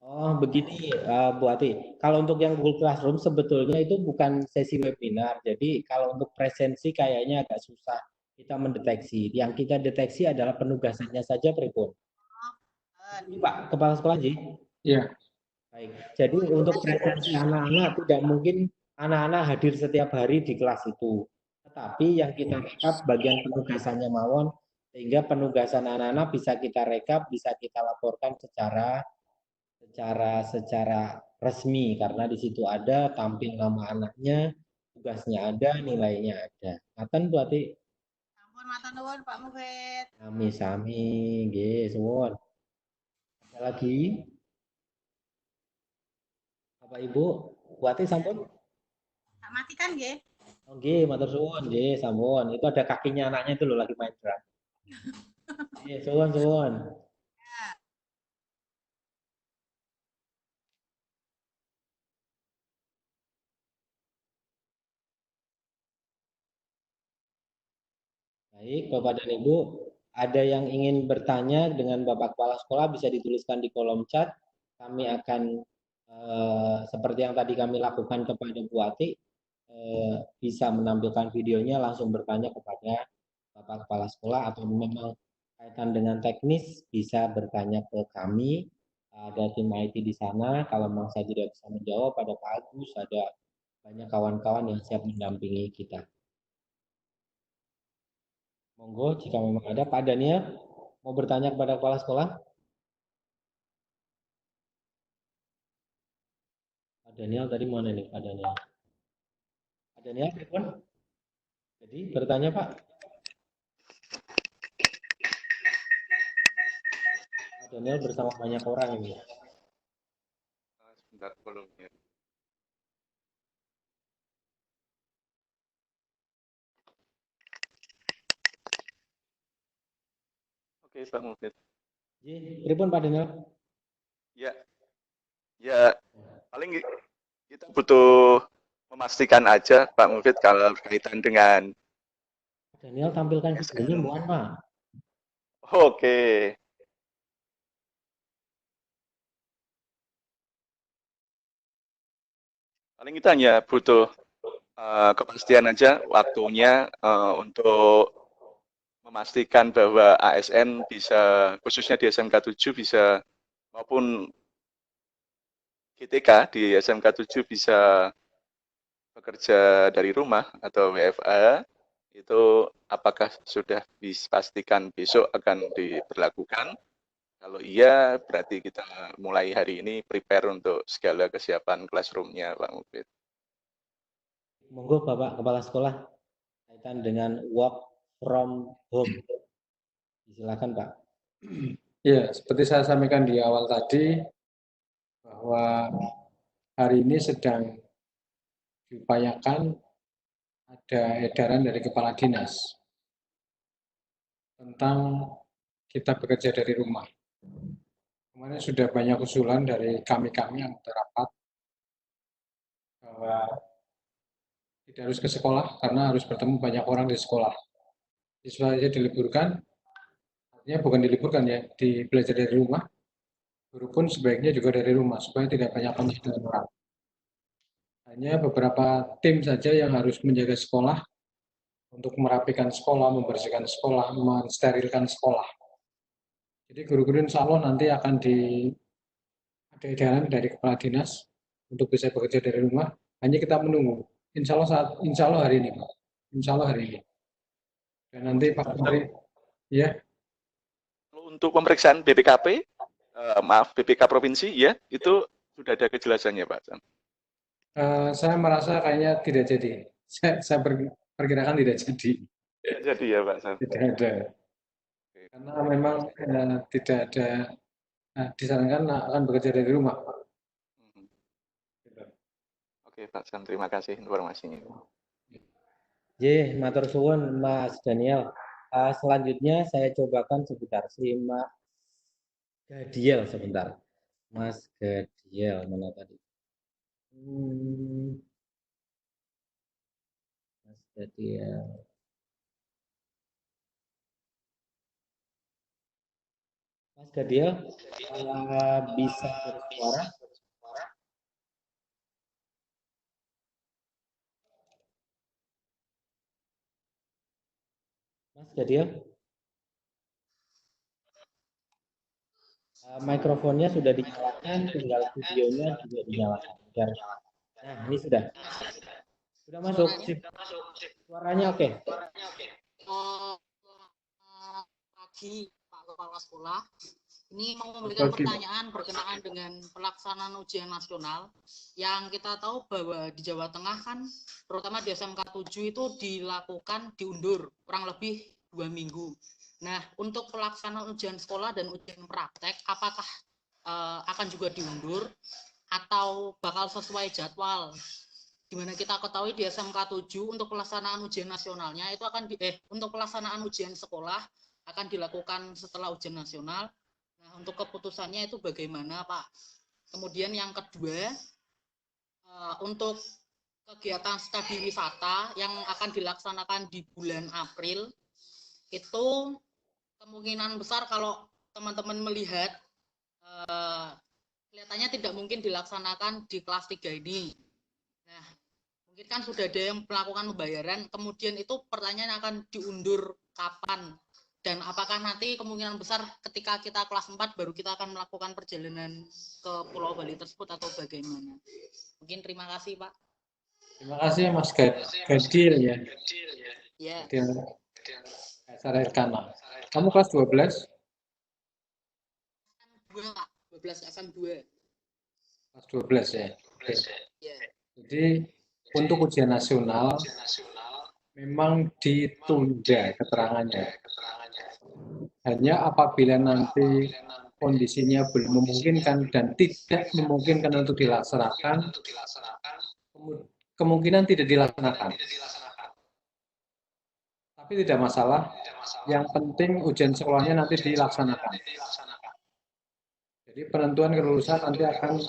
Oh, begini, Bu Ati. Kalau untuk yang Google Classroom sebetulnya itu bukan sesi webinar. Jadi kalau untuk presensi kayaknya agak susah kita mendeteksi. Yang kita deteksi adalah penugasannya saja, pripun. Pak Kepala Sekolah, Ji. Iya. Baik. Jadi untuk presensi anak-anak tidak mungkin anak-anak hadir setiap hari di kelas itu. Tetapi yang kita rekap bagian penugasannya mawon, sehingga penugasan anak-anak bisa kita rekap, bisa kita laporkan secara resmi, karena di situ ada tampil nama anaknya, tugasnya ada, nilainya ada. Ngaten Bu Ati. Ampun, matur nuwun Pak Mufid. Sami, nggih, suwun. Ada lagi? Bapak Ibu, Bu Ati sampun? Tak matikan nggih. Oh, nggih, matur suwun, nggih, sampun. Itu ada kakinya anaknya itu loh lagi main drum. Nggih, suwun. Baik, Bapak dan Ibu, ada yang ingin bertanya dengan Bapak Kepala Sekolah bisa dituliskan di kolom chat. Kami akan seperti yang tadi kami lakukan kepada Bu Ati, bisa menampilkan videonya langsung bertanya kepada Bapak Kepala Sekolah, atau memang kaitan dengan teknis bisa bertanya ke kami. Ada tim IT di sana. Kalau memang saya tidak bisa menjawab, ada Pak Agus, ada banyak kawan-kawan yang siap mendampingi kita. Monggo jika memang ada. Pak Daniel mau bertanya kepada kepala sekolah? Pak Daniel tadi mana nih Pak Daniel? Pak Daniel telepon? Jadi bertanya Pak. Pak Daniel bersama banyak orang ini. Sebentar belum ya. Oke, Pak Mufid. Pripun Pak Daniel? Ya, paling kita butuh memastikan aja Pak Mufid kalau berkaitan dengan Pak Daniel tampilkan videonya mohon Pak. Oke. Paling kita hanya butuh kepastian aja waktunya untuk memastikan bahwa ASN bisa, khususnya di SMK 7 bisa, maupun GTK di SMK 7 bisa bekerja dari rumah atau WFA, itu apakah sudah dipastikan besok akan diberlakukan? Kalau iya, berarti kita mulai hari ini prepare untuk segala kesiapan classroom-nya, Pak Mufid. Monggo Bapak Kepala Sekolah, kaitan dengan work from home. Silakan Pak. Ya, seperti saya sampaikan di awal tadi, bahwa hari ini sedang diupayakan ada edaran dari kepala dinas tentang kita bekerja dari rumah. Kemarin sudah banyak usulan dari kami-kami yang terapat bahwa tidak harus ke sekolah karena harus bertemu banyak orang di sekolah. Siswa saja diliburkan, artinya bukan diliburkan ya, belajar dari rumah. Guru pun sebaiknya juga dari rumah supaya tidak banyak kontak dengan orang. Hanya beberapa tim saja yang harus menjaga sekolah untuk merapikan sekolah, membersihkan sekolah, mensterilkan sekolah. Jadi guru-guru insya Allah nanti akan ada edaran dari kepala dinas untuk bisa bekerja dari rumah. Hanya kita menunggu. Insya Allah hari ini, Pak. Insya Allah hari ini. Dan nanti Pak Menteri, ya. Untuk pemeriksaan BPKP, BPK provinsi, ya, itu sudah ada kejelasannya, Pak. Saya merasa kayaknya tidak jadi. Saya perkirakan tidak jadi. Tidak jadi ya, Pak. Tidak ada. Karena memang tidak ada disarankan akan bekerja dari rumah. Oke, Pak San, terima kasih informasinya. Matur suwun Mas Daniel. Selanjutnya saya cobakan sebentar si Mas Gadiel sebentar. Mas Gadiel mana tadi? Mas Gadiel. Mas Gadiel bisa bersuara? Mas Gadiel? Mikrofonnya sudah dinyalakan, tinggal videonya juga dinyalakan. Nah, ini sudah masuk. Suaranya oke. Pagi Pak Kepala Sekolah, ini mau memberikan pertanyaan berkenaan dengan pelaksanaan ujian nasional. Yang kita tahu bahwa di Jawa Tengah kan, terutama di SMK 7 itu diundur kurang lebih 2 minggu. Nah, untuk pelaksanaan ujian sekolah dan ujian praktek, apakah akan juga diundur atau bakal sesuai jadwal? Dimana kita ketahui di SMK 7 untuk pelaksanaan ujian nasionalnya itu akan untuk pelaksanaan ujian sekolah akan dilakukan setelah ujian nasional. Nah, untuk keputusannya itu bagaimana, Pak? Kemudian yang kedua, untuk kegiatan studi wisata yang akan dilaksanakan di bulan April, itu kemungkinan besar kalau teman-teman melihat kelihatannya tidak mungkin dilaksanakan di kelas 3 ini. Nah, mungkin kan sudah ada yang melakukan pembayaran, kemudian itu pertanyaan akan diundur kapan? Dan apakah nanti kemungkinan besar ketika kita kelas 4 baru kita akan melakukan perjalanan ke Pulau Bali tersebut atau bagaimana? Mungkin terima kasih, Pak. Terima kasih Mas Gadil ya. Ya. Gadil Kana. Kamu kelas 12? Pak. 12 SM2. Kelas 12 ya. Ya. Jadi untuk ujian nasional memang ditunda keterangannya. Hanya apabila nanti kondisinya belum memungkinkan dan tidak memungkinkan untuk dilaksanakan, kemungkinan tidak dilaksanakan. Tapi tidak masalah, yang penting ujian sekolahnya nanti dilaksanakan. Jadi penentuan kelulusan nanti akan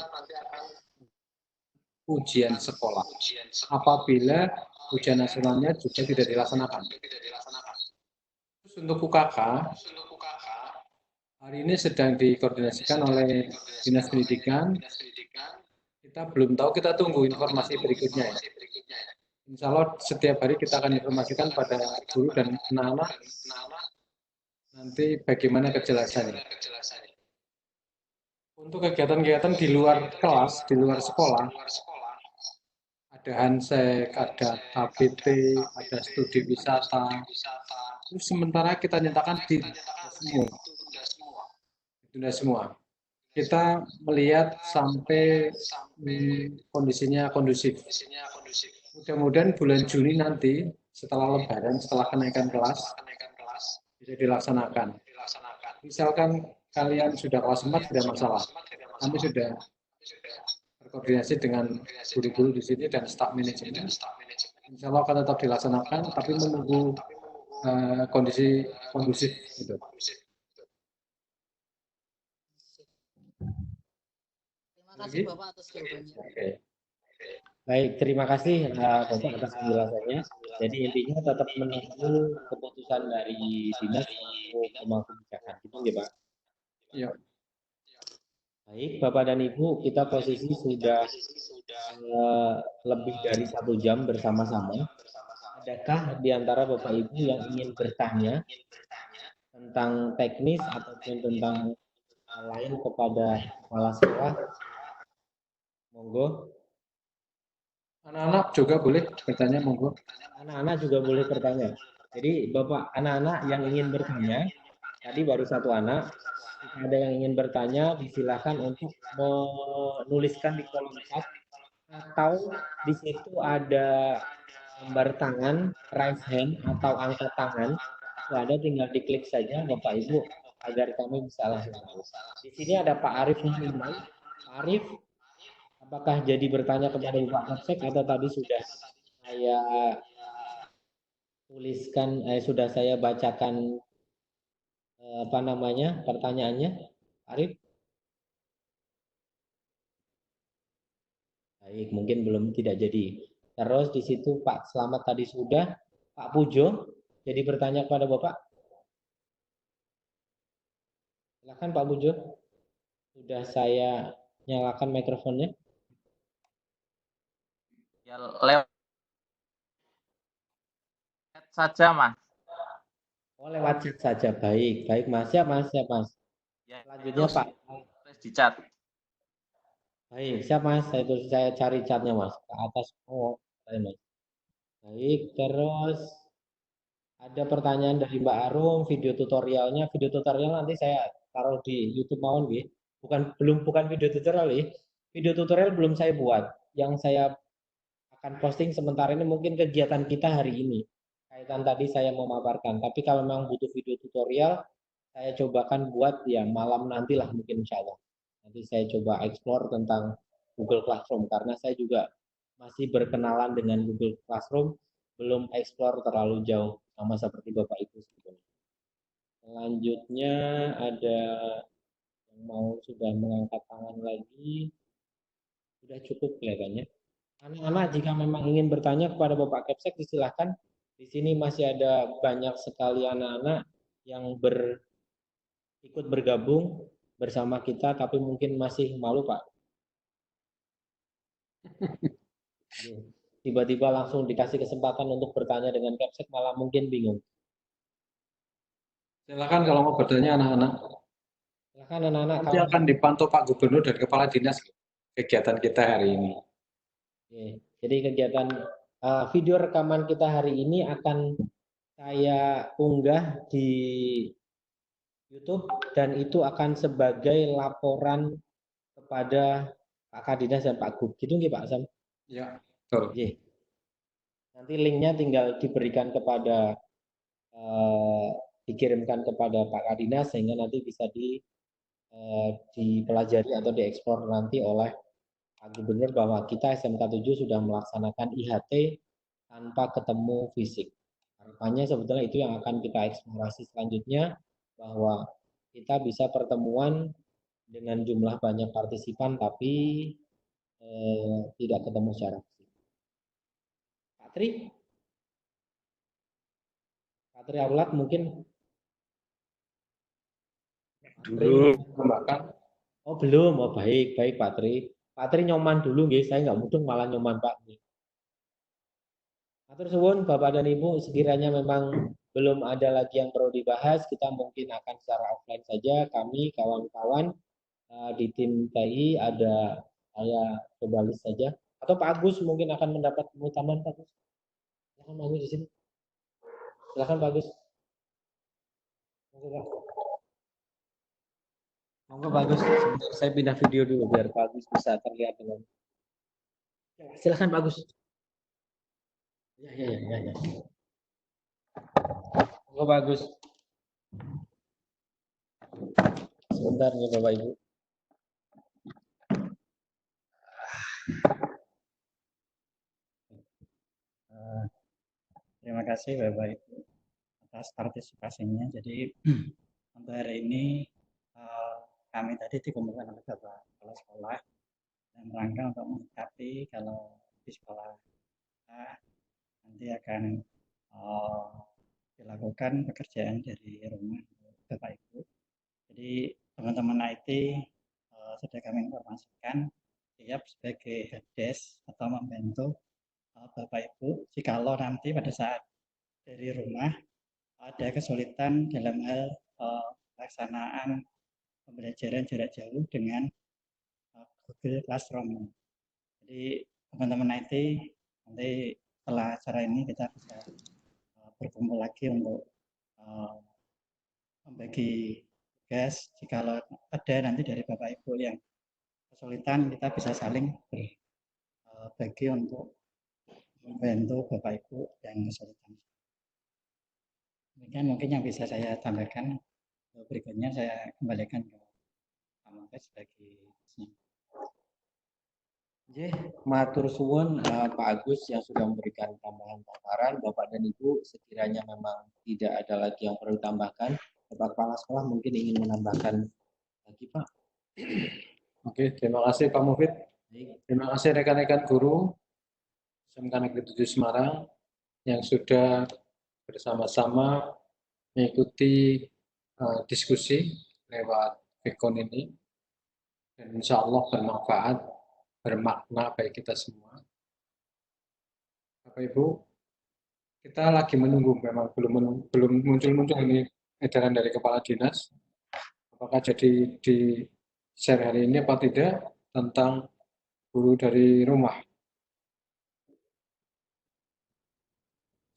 ujian sekolah. Apabila ujian nasionalnya juga tidak dilaksanakan. Terus untuk UKK, hari ini sedang dikoordinasikan oleh Dinas Pendidikan. Kita belum tahu, kita tunggu informasi berikutnya ya. Insya Allah setiap hari kita akan informasikan pada guru dan anak-anak nanti bagaimana kejelasannya. Untuk kegiatan-kegiatan di luar kelas, di luar sekolah, ada Hansek, ada HBT, ada studi wisata. Terus sementara kita nyatakan ditunda semua. Kita melihat sampai kondisinya kondusif. Mudah-mudahan bulan Juni nanti setelah Lebaran, setelah kenaikan kelas bisa dilaksanakan. Misalkan kalian sudah kelas 4 tidak masalah. Kami sudah berkoordinasi dengan guru-guru di sini dan staf manajemen. insya Allah akan tetap dilaksanakan, tapi menunggu kondisi kondusif gitu. Terima kasih Bapak atas jawabannya. Oke. Baik, terima kasih Bapak atas penjelasannya. Jadi intinya tetap menunggu keputusan dari dinas untuk pemangku kebijakan. Gitu ya Pak. Iya. Baik, Bapak dan Ibu, kita posisi sudah lebih dari 1 jam bersama-sama. Adakah di antara Bapak Ibu yang ingin bertanya tentang teknis ataupun tentang hal lain kepada kepala sekolah? Monggo. Anak-anak juga boleh bertanya, monggo. Anak-anak juga boleh bertanya. Jadi Bapak anak-anak yang ingin bertanya, tadi baru 1 anak, jika ada yang ingin bertanya, disilahkan untuk menuliskan di kolom chat atau di situ ada gambar tangan, raise hand atau angkat tangan. Itu ada, tinggal diklik saja Bapak Ibu agar kami bisa langsung tahu. Di sini ada Pak Arif Muhammad. Pak Arif, apakah jadi bertanya kepada Bapak Kapsek atau tadi sudah saya tuliskan, sudah saya bacakan pertanyaannya, Arif? Baik, mungkin belum, tidak jadi. Terus di situ Pak Selamat tadi sudah, Pak Pujo, jadi bertanya kepada Bapak. Silakan Pak Pujo. Sudah saya nyalakan mikrofonnya. Ya, lewat saja, Mas. Oh, lewat chat saja. Baik, baik Mas. Siap Mas, siap Mas. Ya, Selanjutnya Pak. Tulis di chat. Baik, siap Mas. Saya cari chatnya Mas. Ke atas. Oh, Mas. Baik, terus ada pertanyaan dari Mbak Arum, video tutorialnya. Video tutorial nanti saya taruh di YouTube mawon nggih. Bukan video tutorial ya. Video tutorial belum saya buat. Yang saya akan posting sementara ini mungkin kegiatan kita hari ini. Kaitan tadi saya memaparkan. Tapi kalau memang butuh video tutorial, saya cobakan buat ya malam nantilah mungkin insya Allah. Nanti saya coba explore tentang Google Classroom karena saya juga masih berkenalan dengan Google Classroom, belum explore terlalu jauh sama seperti Bapak Ibu sebetulnya. Selanjutnya ada yang mau sudah mengangkat tangan lagi. Sudah cukup kelihatannya. Anak-anak jika memang ingin bertanya kepada Bapak Kepsek disilahkan. Di sini masih ada banyak sekali anak-anak yang ikut bergabung bersama kita tapi mungkin masih malu Pak. Tiba-tiba langsung dikasih kesempatan untuk bertanya dengan Kepsek malah mungkin bingung. Silakan kalau mau bertanya anak-anak. Silakan anak-anak. Nanti akan dipantau Pak Gubernur dan Kepala Dinas kegiatan kita hari ini. Jadi kegiatan video rekaman kita hari ini akan saya unggah di YouTube dan itu akan sebagai laporan kepada Pak Kadinas dan Pak Gub. Gitu nggih Pak Sam? Ya, betul. Nanti linknya tinggal diberikan kepada dikirimkan kepada Pak Kadinas sehingga nanti bisa dipelajari atau dieksplor nanti oleh Pak Gubernur bahwa kita SMK 7 sudah melaksanakan IHT tanpa ketemu fisik. Harapannya sebetulnya itu yang akan kita eksplorasi selanjutnya, bahwa kita bisa pertemuan dengan jumlah banyak partisipan tapi tidak ketemu secara fisik. Pak Tri Aulat mungkin Dulu. Oh belum, oh baik Pak Tri. Pak Tri nyoman dulu nggih, saya nggak mudeng malah nyoman Pak. Matur suwun Bapak dan Ibu, sekiranya memang belum ada lagi yang perlu dibahas, kita mungkin akan secara offline saja. Kami kawan-kawan di tim TI ada saya coba list saja. Atau Pak Agus mungkin akan mendapat keutamaan Pak Agus. Silakan Pak Agus di sini. Silakan Pak Agus. Monggo Pak Agus. Sebentar saya pindah video dulu biar Pak Agus bisa terlihat dengan. Silakan Pak Agus. Ya. Monggo Pak Agus. Sebentar ya Bapak Ibu. Terima kasih Bapak Ibu atas partisipasinya. Jadi untuk hari ini kami tadi dikumpulkan oleh Bapak Kepala Sekolah dalam rangka untuk mengikapi kalau di sekolah kita nanti akan dilakukan pekerjaan dari rumah Bapak Ibu. Jadi teman-teman IT sudah kami informasikan siap sebagai helpdesk atau membantu Bapak Ibu jikalau nanti pada saat dari rumah ada kesulitan dalam hal pelaksanaan pembelajaran jarak jauh dengan Google Classroom. Jadi teman-teman IT nanti setelah acara ini kita bisa berkumpul lagi untuk membagi tugas. Jikalau ada nanti dari Bapak Ibu yang kesulitan, kita bisa saling berbagi untuk membantu Bapak Ibu yang kesulitan. Demikian mungkin yang bisa saya tambahkan. Berikutnya saya kembalikan ke Pak Mungkas sebagai matur suwun Pak Agus yang sudah memberikan tambahan paparan. Bapak dan Ibu, sekiranya memang tidak ada lagi yang perlu ditambahkan, Bapak Kepala Sekolah mungkin ingin menambahkan lagi, Pak. Oke, terima kasih Pak Mufid. Terima kasih rekan-rekan guru SMK Negeri 7 Semarang yang sudah bersama-sama mengikuti diskusi lewat Vkon ini, dan insya Allah bermanfaat, bermakna bagi kita semua. Bapak Ibu, kita lagi menunggu, memang belum muncul ini edaran dari Kepala Dinas. Apakah jadi di share hari ini apa tidak tentang guru dari rumah?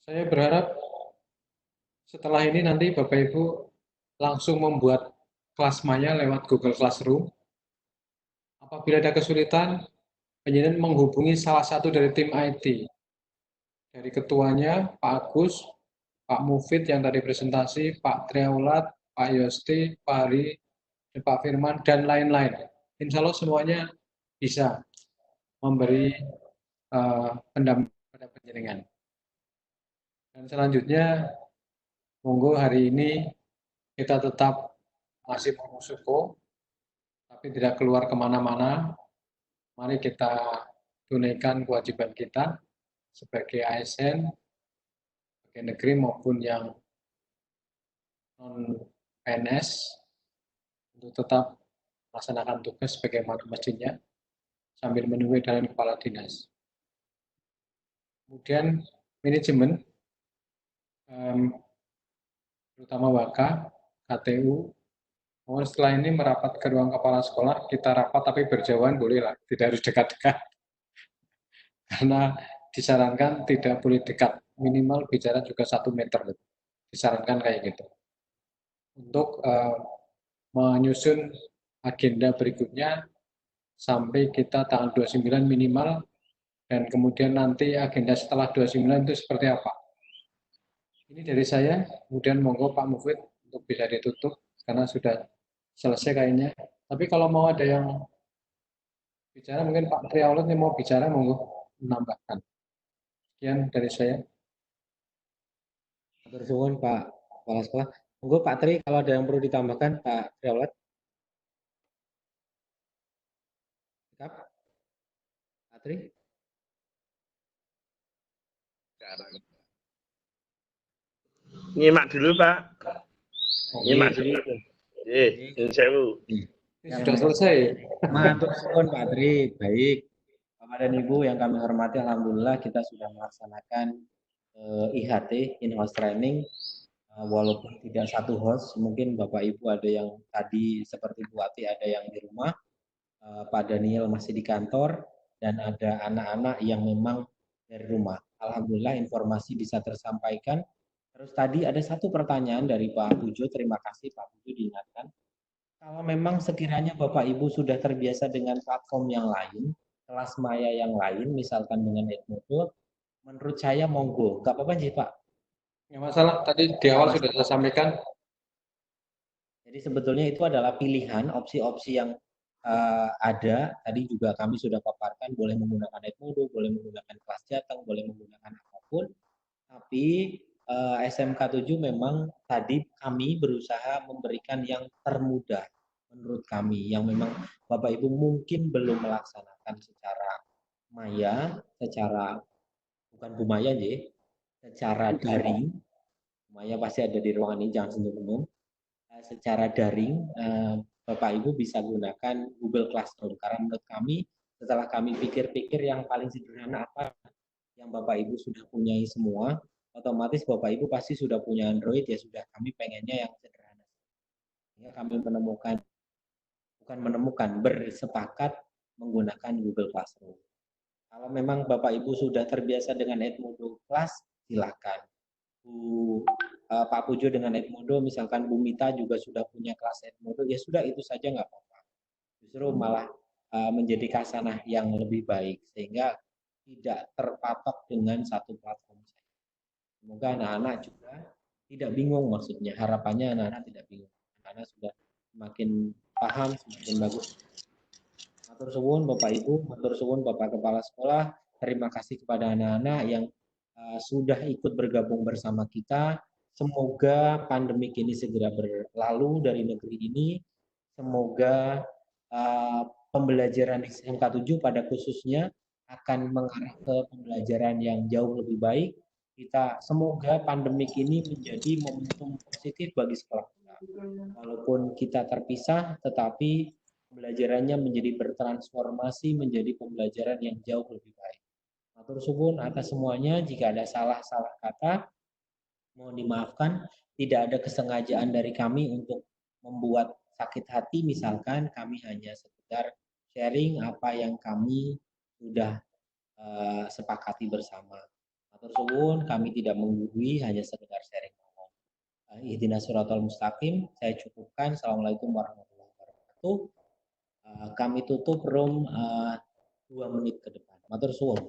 Saya berharap setelah ini nanti Bapak Ibu langsung membuat kelas maya lewat Google Classroom. Apabila ada kesulitan, penjenengan menghubungi salah satu dari tim IT. Dari ketuanya, Pak Agus, Pak Mufid yang tadi presentasi, Pak Triaulat, Pak Yosti, Pak Hari, Pak Firman, dan lain-lain. Insya Allah semuanya bisa memberi pendampingan pada penjenengan. Dan selanjutnya, monggo hari ini kita tetap masih mengusuko, tapi tidak keluar kemana-mana. Mari kita tunaikan kewajiban kita sebagai ASN, sebagai negeri maupun yang non-PNS, untuk tetap melaksanakan tugas sebagaimana mestinya sambil menunggu edaran Kepala Dinas. Kemudian manajemen, terutama Waka, KTU, setelah ini merapat ke ruang kepala sekolah, kita rapat tapi berjauhan bolehlah, tidak harus dekat-dekat. Karena disarankan tidak boleh dekat, minimal bicara juga 1 meter. Disarankan kayak gitu. Untuk menyusun agenda berikutnya sampai kita tanggal 29 minimal, dan kemudian nanti agenda setelah 29 itu seperti apa. Ini dari saya, kemudian monggo Pak Mufid untuk bisa ditutup, karena sudah selesai kayaknya. Tapi kalau mau ada yang bicara, mungkin Pak Triaulat yang mau bicara, monggo menambahkan. Sekian dari saya. Matur suwun Pak Kepala Sekolah. Monggo Pak Tri, kalau ada yang perlu ditambahkan, Pak Triaulat. Pak Tri. Nyimak dulu Pak. Nyimak dulu. Sudah selesai. Matur suwun Pak Tri. Baik. Bapak dan Ibu yang kami hormati, alhamdulillah kita sudah melaksanakan IHT, in-house training, walaupun tidak satu host, mungkin Bapak Ibu ada yang tadi seperti Bu Ati ada yang di rumah, Pak Daniel masih di kantor, dan ada anak-anak yang memang dari rumah. Alhamdulillah informasi bisa tersampaikan. Terus tadi ada satu pertanyaan dari Pak Pujo, terima kasih Pak Pujo diingatkan. Kalau memang sekiranya Bapak Ibu sudah terbiasa dengan platform yang lain, kelas maya yang lain, misalkan dengan Edmodo, menurut saya monggo, nggak apa-apa sih Pak. Nggak masalah, tadi di awal sudah saya sampaikan. Jadi sebetulnya itu adalah pilihan, opsi-opsi yang ada. Tadi juga kami sudah paparkan, boleh menggunakan Edmodo, boleh menggunakan kelas jateng, boleh menggunakan apapun. Tapi SMK 7 memang tadi kami berusaha memberikan yang termudah menurut kami, yang memang Bapak Ibu mungkin belum melaksanakan secara maya, bukan Bu Maya secara daring. Maya pasti ada di ruangan ini, jangan sentuh umum. Secara daring, Bapak Ibu bisa gunakan Google Classroom, karena menurut kami setelah kami pikir-pikir yang paling sederhana apa yang Bapak Ibu sudah punyai semua, otomatis Bapak Ibu pasti sudah punya Android, ya sudah, kami pengennya yang sederhana. Sehingga kami bersepakat menggunakan Google Classroom. Kalau memang Bapak Ibu sudah terbiasa dengan Edmodo Class, silakan. Pak Pujo dengan Edmodo, misalkan Bu Mita juga sudah punya kelas Edmodo, ya sudah, itu saja nggak apa-apa. Justru malah menjadi kasanah yang lebih baik, sehingga tidak terpatok dengan satu platform saja. Semoga anak-anak juga tidak bingung, maksudnya harapannya anak-anak tidak bingung. Anak-anak sudah semakin paham, semakin bagus. Matur suwun Bapak Ibu, matur suwun Bapak Kepala Sekolah, terima kasih kepada anak-anak yang sudah ikut bergabung bersama kita. Semoga pandemik ini segera berlalu dari negeri ini. Semoga pembelajaran di SMK 7 pada khususnya akan mengarah ke pembelajaran yang jauh lebih baik. Kita semoga pandemik ini menjadi momentum positif bagi sekolah kita. Walaupun kita terpisah, tetapi pembelajarannya menjadi bertransformasi menjadi pembelajaran yang jauh lebih baik. Matur suwun atas semuanya. Jika ada salah-salah kata, mohon dimaafkan. Tidak ada kesengajaan dari kami untuk membuat sakit hati, misalkan kami hanya sekedar sharing apa yang kami sudah sepakati bersama. Matur suwun, kami tidak menggurui, hanya sekedar sharing. Ihdinas siratal mustaqim. Saya cukupkan. Assalamualaikum warahmatullahi wabarakatuh. Kami tutup room 2 menit ke depan. Matur suwun.